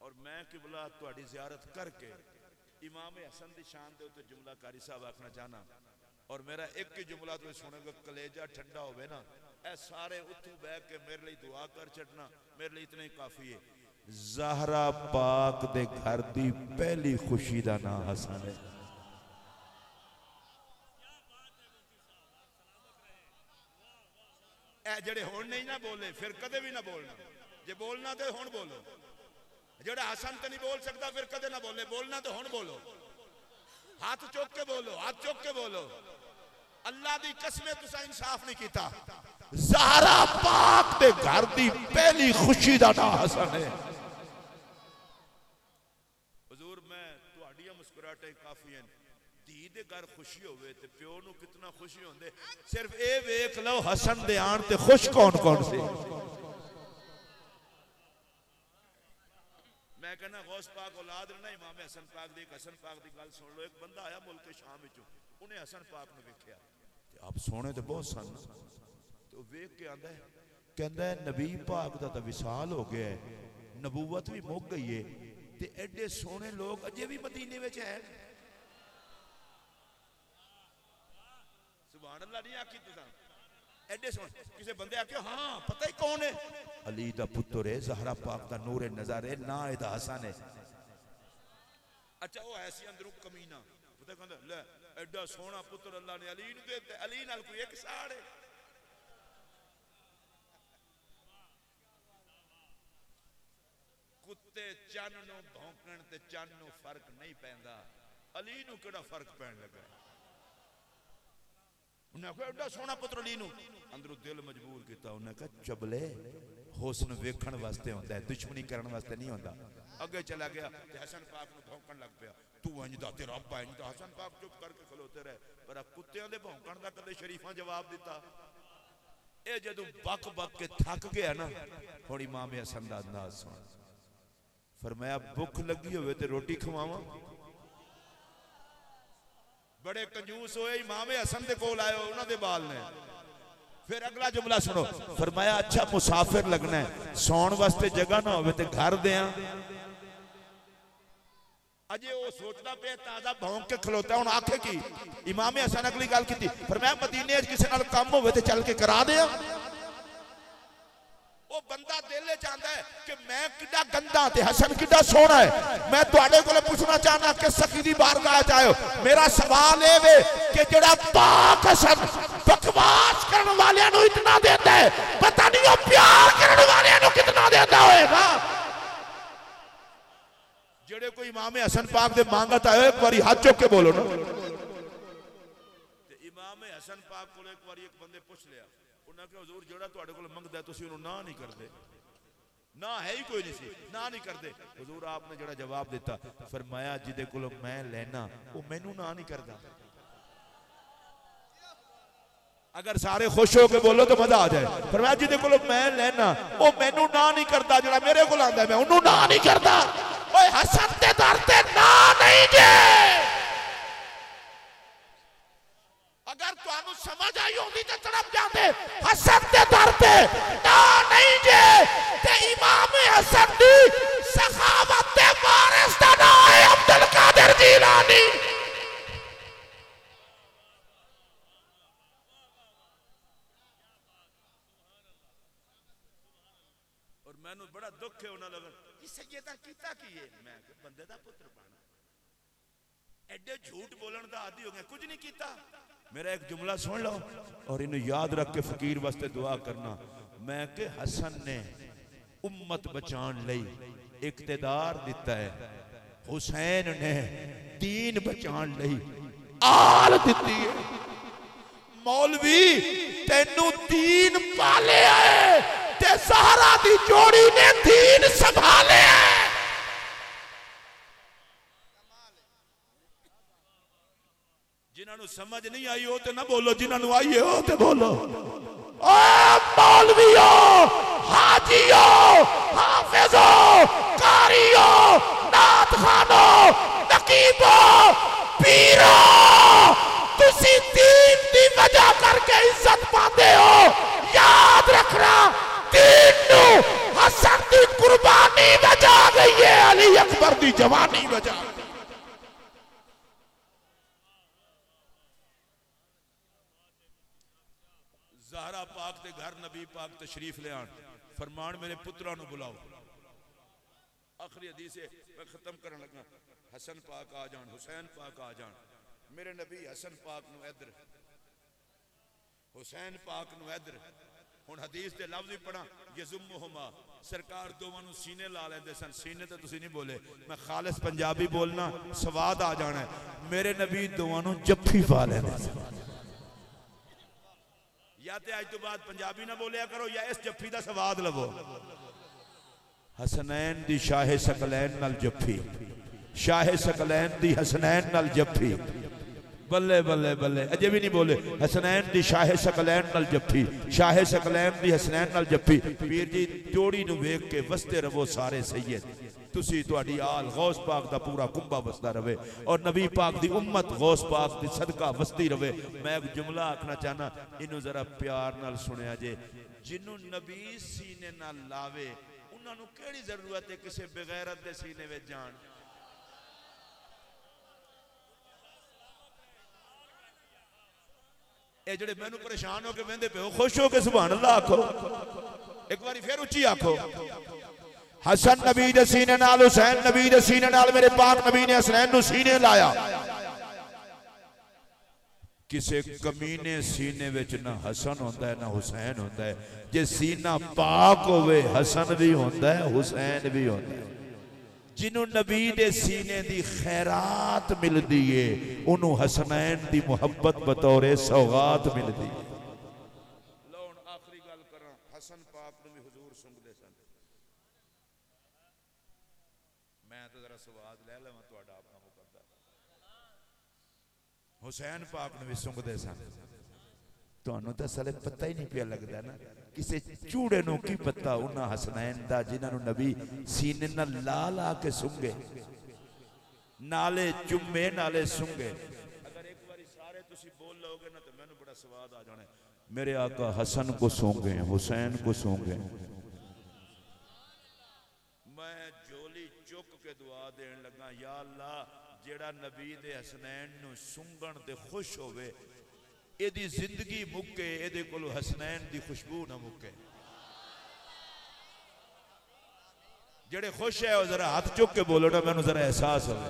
और मैं किबला तुहाडी ज़ियारत करके इमाम हसन दी शान दे उत्ते जुमला कारी साहब आखना चाहना, और मेरा एक ही जुमला तो सुनोगे कलेजा ठंडा होवे ना, ए सारे उठू बैठ के मेरे लिए दुआ कर छड़ना, मेरे लिए इतना ही काफी है। ज़हरा पाक दे घर दी पहली खुशी दा नाम हसन है। ए जड़े हुण नहीं ना बोले फिर कदे भी ना बोलना, जे बोलना तो हुण बोलो। जेड़ा हसन तो नहीं बोल सकता फिर कदे ना बोले, बोलना तो हुण बोलो। हाथ चुक के बोलो, हाथ चुक के बोलो। अल्लाह दी कसम तुसा इंसाफ नहीं कीता। ज़हरा पाक दे घर दी पहली खुशी दा नाम हसन है। हुजूर मैं तुहाडियां मुस्कुराहटां काफी हैं धी दे घर खुशी होवे ते प्यो नू कितना खुशी होंदे सिर्फ ए वेख लो हसन दे आण ते खुश कौन कौन से मैं कहना गौस पाक औलाद ने ना इमाम हसन पाक दी हसन पाक दी गल सुन लो एक बंदा आया मुल्क शाम विचों उन्हें हसन पाक नू वेखिया ते आप सोने ते बहुत सन तो वेख के आंदा है कहंदा है नबी पाक दा तां विसाल हो गया है नबूवत भी मुक गई है ते एडे सोने लोग अजे भी मदीने विच हैं सुभान अल्लाह नहीं आखी तुसां एडे सोने किसी बंदे आखे हां पता ही कौन है अली दा पुत्र है ज़हरा पाक दा नूर नज़र है ना एदा हसन है अच्छा वो ऐसी अंदरों कमीना पता कहंदा ले एडा सोना पुत्र अल्लाह ने अली नू दे ते अली नाल कोई एक साड़ है कुत्ते चन नू भौंकण ते चन नू फर्क नहीं पैंदा अली नू केड़ा फर्क पैण लगा उन्हें कहा एडा सोना पुत्र अली नू अंदरों दिल मजबूर किया उन्हें कहा चबले हुस्न वेखण वास्ते होंदा है दुश्मनी करन वास्ते नहीं होंदा अगे चला गया ते हसन पाक नू भौंकण लग पिया तू इंज दा तेरा अब्बा इंज दा हसन पाक चुप करके खलोते रहे पर कुत्तियां दे भौंकण दा कदे शरीफां जवाब दिता ए जदों बक बक के थक गया ना हुण इमाम हसन दा अंदाज सुन फरमाया भुख लगी होवे ते रोटी खवावां बड़े कंजूस होए इमाम हसन दे कोल आए उन्हां दे बाल ने फिर अगला जुमला सुनो फरमाया अच्छा मुसाफिर लगना है सौण वास्ते जगह ना होवे ते घर देआं अजे वो सोचदा पे ताजा भौंक के खलोता हुण आखे की इमाम हसन अगली गल कीती फरमाया मदीने च किसी नाल काम होवे ते चल के करा देआं वो बंदा दिल चाहता है कि मैं कितना गंदा ते हसन कितना सोना है मैं तुहाडे कोल पूछना चाहना कि सखी दी बारगाह च आयो मेरा सवाल है वे कि जेड़ा पाक हसन बकवास करन वालियां नु इतना देता है पता नहीं वो प्यार करन वालियां नु कितना देता होएगा जेड़े कोई इमाम हसन पाक दे मांगत आयो एक बारी हाथ चुक के बोलो ना ते इमाम हसन पाक कोल एक बारी एक बंदे पूछ लिया उन्हें कहा हुजूर जेड़ा तुहाडे कोल मंगदा तुसी उन्होंने ना नहीं करदे ना है ही कोई नहीं सी ना नहीं करदे हुजूर आपने जेड़ा जवाब दिता फरमाया जिदे कोल मैं लेना वो मैनू ना नहीं करदा अगर सारे खुश हो के बोलो तो मजा आ जाए फरमाया जिदे कोल मैं लेना वो मैनू ना नहीं करदा जेड़ा मेरे कोल आंदा मैं उन्होंने ना नहीं करदा ओए हसन दे दर ते ना नहीं जे अगर तुहानू समझ आई होंदी ते तड़प जाते हसन दे दर ते ना नहीं जे ते इमाम हसन दी सखावत दे वारिस दा नाम है अब्दुल कादिर जीलानी और मैनू बड़ा दुख है उन्हां लगा कि सैयदा कीता की है मैं बंदे दा पुत्र पाना एडे झूठ बोलन दा आदी हो गए कुछ नहीं कीता मेरा एक जुमला सुन लो और इन्हें याद रख के फकीर वास्ते दुआ करना मैं कि हसन ने उम्मत बचान लई इक्तदार दिता है हुसैन ने दीन बचान लई आल दिती है मौलवी तेनू दीन पाले है ते ज़हरा दी जोड़ी ने दीन संभाले है जिन्होंने समझ नहीं आई हो तो ना बोलो जिन्होंने आई हो तो बोलो ओ मौलवियो हाजियो हाफिजो कारियो नात खानो नकीबो पीरो तुसी दीन दी वजह करके इज्जत पाते हो याद रखना दीन नू हसन दी कुर्बानी बचा गई है अली अकबर दी जवानी बचा ज़हरा पाक दे घर नबी पाक तशरीफ ले आन फरमान मेरे पुत्रा नु बुलाओ आखिरी हदीस है मैं खत्म करने लगा हसन पाक आ जान हुसैन पाक आ जान मेरे नबी हसन पाक नु इधर हुसैन पाक नु इधर हुन हदीस दे लफ्ज़ ही पढ़ा यजुम्मुहुमा सरकार दोवां नु सीने ला लेंदे सन सीने ते तुसी नहीं बोले मैं खालिस पंजाबी बोलना स्वाद आ जाना है मेरे नबी दोवां नु जफ्फी पा लेंदे सन या ते आज तो बाद पंजाबी ना बोलिया करो या इस जफ्फी दा स्वाद लवो हसनैन दी शाहे सकलैन नाल जफ्फी शाहे सकलैन दी हसनैन नाल जफ्फी, बल्ले बल्ले बल्ले, अजे भी नहीं बोले। हसनैन दी शाहे सकलैन नाल जफ्फी, शाहे सकलैन दी हसनैन नाल जफ्फी। पीर जी जोड़ी नूं वेख के वसते रवो सारे सैयद, तुसी तुहाडी आल गौस पाक दा पूरा कुंबा वसदा रवे और नबी पाक दी उम्मत गौस पाक दी सदका वसदी रवे। मैं एक जुमला आखना चाहना, इनू जरा प्यार नाल सुनिया जे। जिन्नू नबी सीने नाल लावे उन्हां नूं केड़ी जरूरत है किसी बेगैरत दे सीने विच जाण। ए जेड़े मैनू परेशान होके वेंदे पे हो, खुश होके सुभान अल्लाह आखो, एक बारी फिर उच्ची आखो। हसन नबी दे सीने नाल, हुसैन नबी दे सीने नाल, मेरे पाक नबी ने हसनैन नू सीने लाया। किसे कमीने सीने विच ना हसन होंदा है ना हुसैन होंदा है। जे सीना पाक होवे हसन भी होंदा है हुसैन भी होंदा है। जिन्हों नबी दे सीने दी खैरात मिलदी है उन्हों हसनैन दी मुहब्बत बतौरे सौगात मिलदी है। लो हुण आखिरी गल करा, हसन पाक नूं भी हुजूर सुंघदे सन। मैं तो जरा सवाद ले लवां तुहाडा अपना मुकद्दर। हुसैन पाक नूं भी सुंघदे सन। तुहानूं तां साले पता ही नहीं पिया लगदा ना, किसे चूड़े नूं की पता उन्हां हसनैन दा जिन्हां नूं नबी सीने नाल ला ला के सुंघे, नाले चुम्मे नाले सुंघे। अगर एक बारी सारे तुसी बोल लोगे ना तो मैनूं बड़ा स्वाद आ जाना है। मेरे आका हसन को सूंघे, हुसैन को सूंघे। मैं झोली चुक के दुआ देन लगा, या अल्लाह जेड़ा नबी दे हसनैन नूं सूंघण ते खुश होवे एदी जिंदगी मुक्के, एदे कोलों हसनैन दी खुशबू ना मुक्के। जेड़े खुश है वो जरा हाथ चुक के बोलो ना, मैनूं जरा एहसास होवे।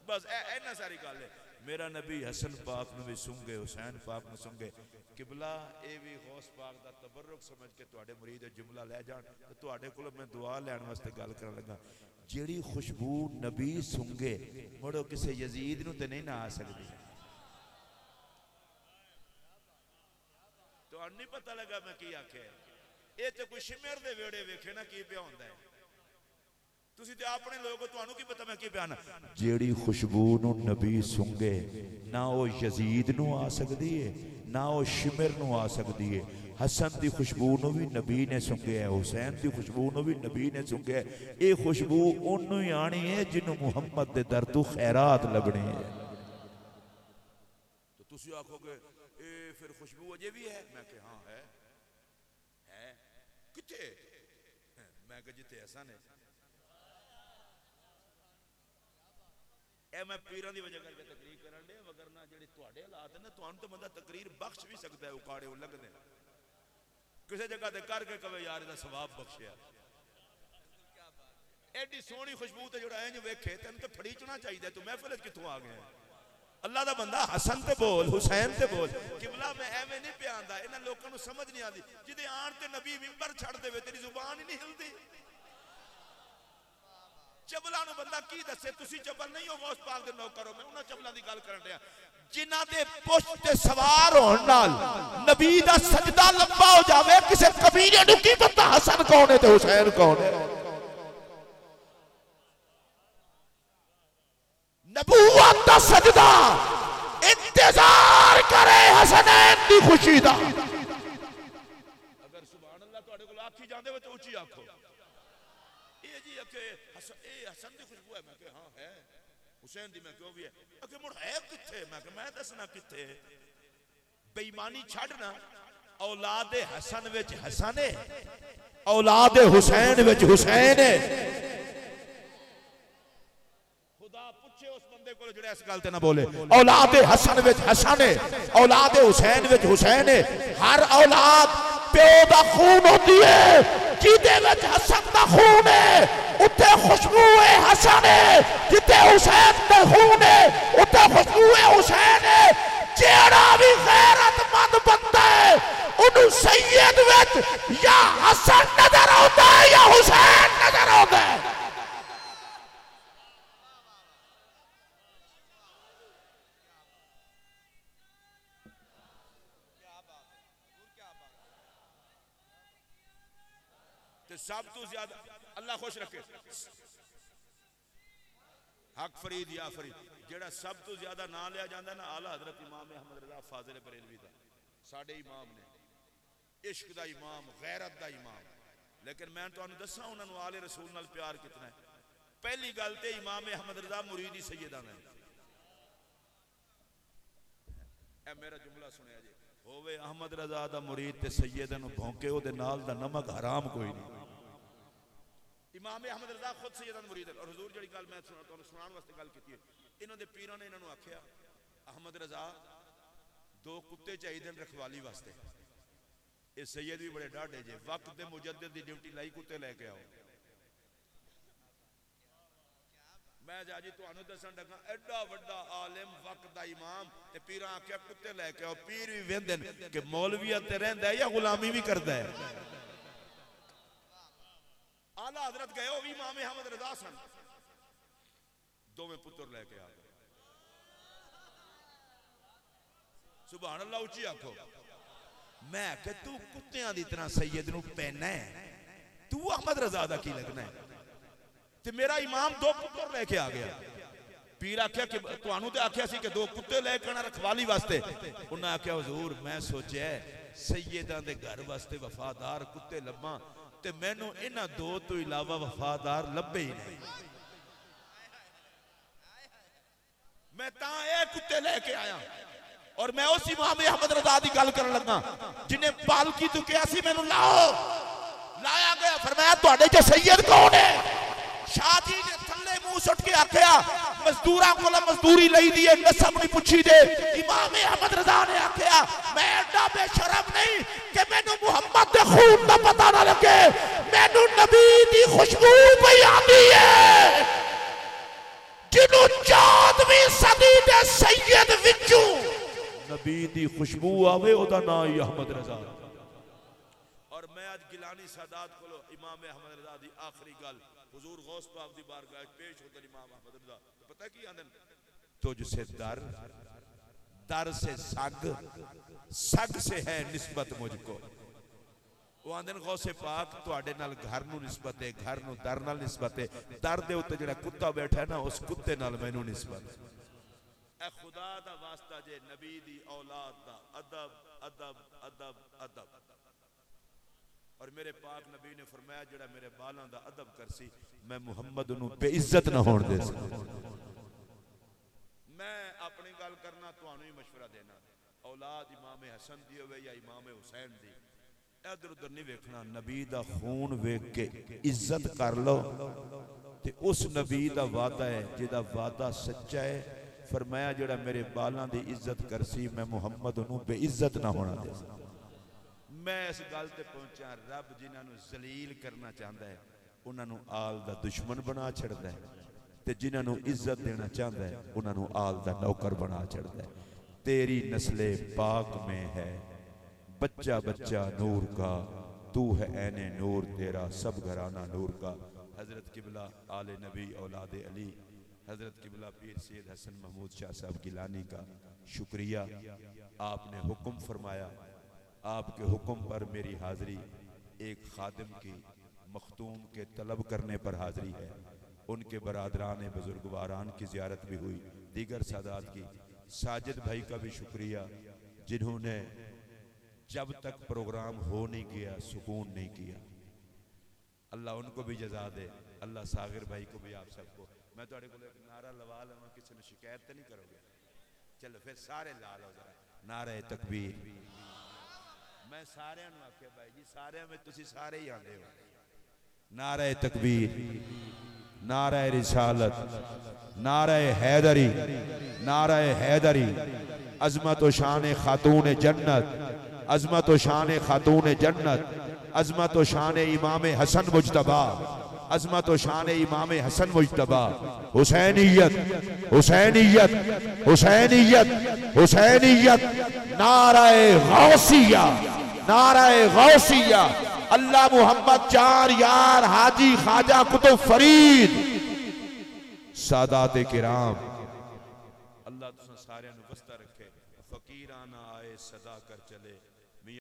बस इन्ना सारी गल है। मेरा नबी हसन पाक नूं भी सूंघे, हुसैन पाक नूं सूंघे। किबला ये भी गौस पाक दा तबर्रुक समझ के तुहाडे मुरीद जुमला ले जान ते तुहाडे कोलों मैं दुआ लैण वास्ते गल करन लगा। जेड़ी खुशबू नबी सूंघे मुड़ो किसे यजीद नूं ते नहीं ना आ सकदी। नहीं पता लगा मैं की आख्या। ये तो कोई शिमर दे वेड़े वेखे ना की पिया होंदा है। तुसी ते अपने लोगो, तुहानू की पता मैं की पिया ना। जेड़ी खुशबू नू नबी सूंघे ना वो यजीद नू आ सकदी है ना वो शिमर नू आ सकदी है। हसन दी खुशबू नू भी नबी ने सूंघे है, हुसैन दी खुशबू नू भी नबी ने सूंघे है। ये खुशबू ओनू ही आनी है जिन्नू मुहम्मद दे दर तू खैरात लगनी है। तो तुसी आखोगे फिर खुशबू अजे भी है? मैं कहा हाँ है किथे? मैं कहा जिथे हसन है। मैं पीरां दी वजह करके तकरीर करन दे, वगरना जेड़े तुहाडे हालात है ना, तुहानू तो बंदा तकरीर बख्श भी सकता है। उकाड़े लगदे किसी जगह ते करके कवे यार इहदा सवाब बख्शिया। एडी सोहनी खुशबू ते जेड़ा इंज वेखे तैनूं तो फड़ीचना चाहिए। तू महफिल कित्थों आ गया? अल्लाह दा बंदा हसन ते बोल, हुसैन ते बोल। किबला मैं एवें नहीं पिया आंदा, इन्हां लोकां नूं समझ नहीं आती। जिदे आण ते नबी मिंबर छड़ देवे तेरी जुबान ही नहीं हिलदी। चबला नूं बंदा की दसे? तुसी चबल नहीं हो, गौस पाक दे नौकर हो। मैं उन्हां चबलां दी गल करन दिया जिन्हां दे पुछ ते सवार होण नाल नबी दा सजदा लंबा हो जावे। किसे कमीने नूं की पता हसन कौन है ते हुसैन कौन है। नबूवत दा सजदा इंतजार करे हसनैन दी खुशी दा। अगर सुभान अल्लाह तुहाडे कोल आखी जांदे हो तो उच्ची आखो। ये जी अके हसन दी खुशबू है। मैं कहा हां है। हुसैन दी मैं क्यों भी है? अके मुड़ है किथे? मैं दसना किथे। बेईमानी छड़ना। औलाद हसन विच हसन है, औलाद हुसैन विच हुसैन है। इस गल ते ना बोले। औलाद हसन विच हसन है, औलाद हुसैन विच हुसैन है। हर औलाद प्यो दा खून होती है। जिदे विच हसन दा खून है उत्थे खुशबू है हसन है। जिथे हुसैन दा खून है उत्थे खुशबू है हुसैन है। जेड़ा भी गैरतमंद बंदा है उन्हें सैयद विच या हसन नजर आता है या हुसैन नजर आता है। सब तो ज्यादा अल्लाह खुश रखे। हक फरीद या फरीद जेड़ा सब तो ज्यादा ना लिया जाता ना आला हजरत इमाम अहमद रजा फाजिल बरेलवी का साडे इमाम ने इश्क दा इमाम गैरत दा इमाम लेकिन मैं तुहानू दस्सां उन्होंने आले रसूल नाल प्यार कितना है। पहली गल ते इमाम अहमद रजा मुरीदी सैयदा ने ए मेरा जुमला सुनिया जी होवे अहमद रजा दा मुरीद ते सैयदा नू भौंके ओदे नाल दा नमक हराम कोई नहीं। इमाम अहमद रजा खुद सैयदा दा मुरीद और हुजूर जड़ी गल मैं तुहानू सुनाउण वास्ते गल कीती है इन्हां दे पीरां ने इन्हां नू आख्या अहमद रजा दो कुत्ते चाहिए रखवाली वास्ते ये सैयद भी बड़े डाढ़े जे वक्त दे मुजद्दिद दी ड्यूटी लाई कुत्ते लेके आओ। मैं जाजी तुहानू दसन लगा एडा वड्डा आलिम वक्त दा इमाम ते पीरां आख्या कुत्ते लेके आओ। पीर भी वेंदे ने कि मौलवियत ते रहिंदा है या गुलामी भी करदा है। आला हजरत गए वो भी इमाम अहमद रजा सन दोवें पुत्र लेके आ गए। सुभान अल्लाह उच्ची आखो। मैं कि तू कुत्तियां दी तरह सैयद नू पहना है तू अहमद रजा दा की लगना है ते मेरा इमाम दो पुत्र लेके आ गया। पीर आख्या कि तुहानू ते आख्या सी कि दो कुत्ते लेके आना रखवाली वास्ते उन्हें आख्या हुजूर मैं सोचा सैयदां दे घर वास्ते वफादार कुत्ते लब्बां ते मैनू इन्हां दो तो इलावा वफादार लब्बे ही नहीं। मैं तां ए कुत्ते लेके आया और मैं उस इमाम अहमद रजा दी गल करन लगा जिन्हें पालकी तो कहा सी मैनू लाओ लाया गया। फरमाया तुहाडे च सैयद कौन है? शाह जी ने थल्ले मुंह सुट के आख्या मजदूरां कोल मजदूरी लई दी है नसब नहीं पुछी दे। इमाम अहमद रजा ने आख्या मैं एडा बेशरम नहीं कि मैनू मुहम्मद दे खून दा पता ना लगे मैनू नबी दी खुशबू पई आंदी है जिन्हों 14वीं सदी दे सैयद विचों नबी दी खुशबू आवे ओदा नाम ही अहमद रजा। और मैं आज गिलानी सादात कोलो इमाम अहमद रजा दी आखिरी गल हुजूर गौस पाक दी बारगाह पेश होते इमाम अहमद रजा तो पता की आंदन तुझसे दर दर से सग से है निस्बत मुझको। वो आंदन गौसे पाक तुहाडे नाल घर नू निस्बत है घर नू दर नाल निस्बत है दर दे उत्ते जेड़ा कुत्ता बैठा है ना उस कुत्ते नाल मैनू निस्बत है। ए खुदा दा वास्ता जे नबी दी औलाद दा अदब अदब अदब अदब और मेरे पाक नबी ने फरमाया जेड़ा मेरे बालां दा अदब करसी मैं मुहम्मद नू बेइज्जत ना होण दे सकदा। मैं अपनी गल करना तुहानू ही मशवरा देना औलाद इमाम हसन दी होवे या इमाम हुसैन दी इधर उधर नहीं वेखना नबी दा खून वेख के इज्जत कर लो ते उस नबी दा वादा है जिहदा वादा सच्चा है। फरमाया जेड़ा मेरे बालां दी इज्जत करसी मैं मुहम्मद नू बेइज्जत ना होना दे। मैं इस गल ते पहुंचा रब जिन्हां नू जलील करना चाहता है उन्हां नू आल दा दुश्मन बना छड़दा है ते जिन्हां नू इज्जत देना चाहता है उन्हां नू आल दा नौकर बना छड़दा है। तेरी नस्ले पाक में है बच्चा बच्चा नूर का तू है ऐने नूर तेरा सब घराना नूर का। हजरत किबला आले नबी औलाद अली हजरत किबला पीर सैयद हसन महमूद शाह साहब गिलानी का शुक्रिया। आपने हुक्म फरमाया आपके हुक्म पर मेरी हाजिरी एक खादिम की मखतूम के तलब करने पर हाजिरी है। उनके बरादरान बुजुर्गवारान की ज़ियारत भी हुई दीगर सादात की। साजिद भाई का भी शुक्रिया जिन्होंने जब तक प्रोग्राम हो नहीं गया सुकून नहीं किया। अल्लाह उनको भी जजा दे। अल्लाह सागिर भाई को भी आप सबको। मैं तो एक नारा लवा लवा किसी ने शिकायत तो नहीं करोगे? चलो फिर सारे ला लो जरा नारे तकबीर। मैं सारे आख्या भाई जी सारे में तुसी सारे ही आंदे हो। नारे तकबीर नारे रिसालत नारे हैदरी नारे हैदरी। अजमत व शान खातून जन्नत अजमत व शान खातून जन्नत अजमत व शान इमाम हसन मुजतबा अजमत व शान इमाम हसन मुजतबा। हुसैनियत हुसैनियत हुसैनियत हुसैनियत नाराए गौसिया नाराए गौसिया। अल्लाह मुहम्मद चार यार हाजी ख्वाजा कुतुब फरीद सादात किराम। अल्लाह तुसां सारियां नूं वस्ता रखे। फकीराना आए सदा कर चले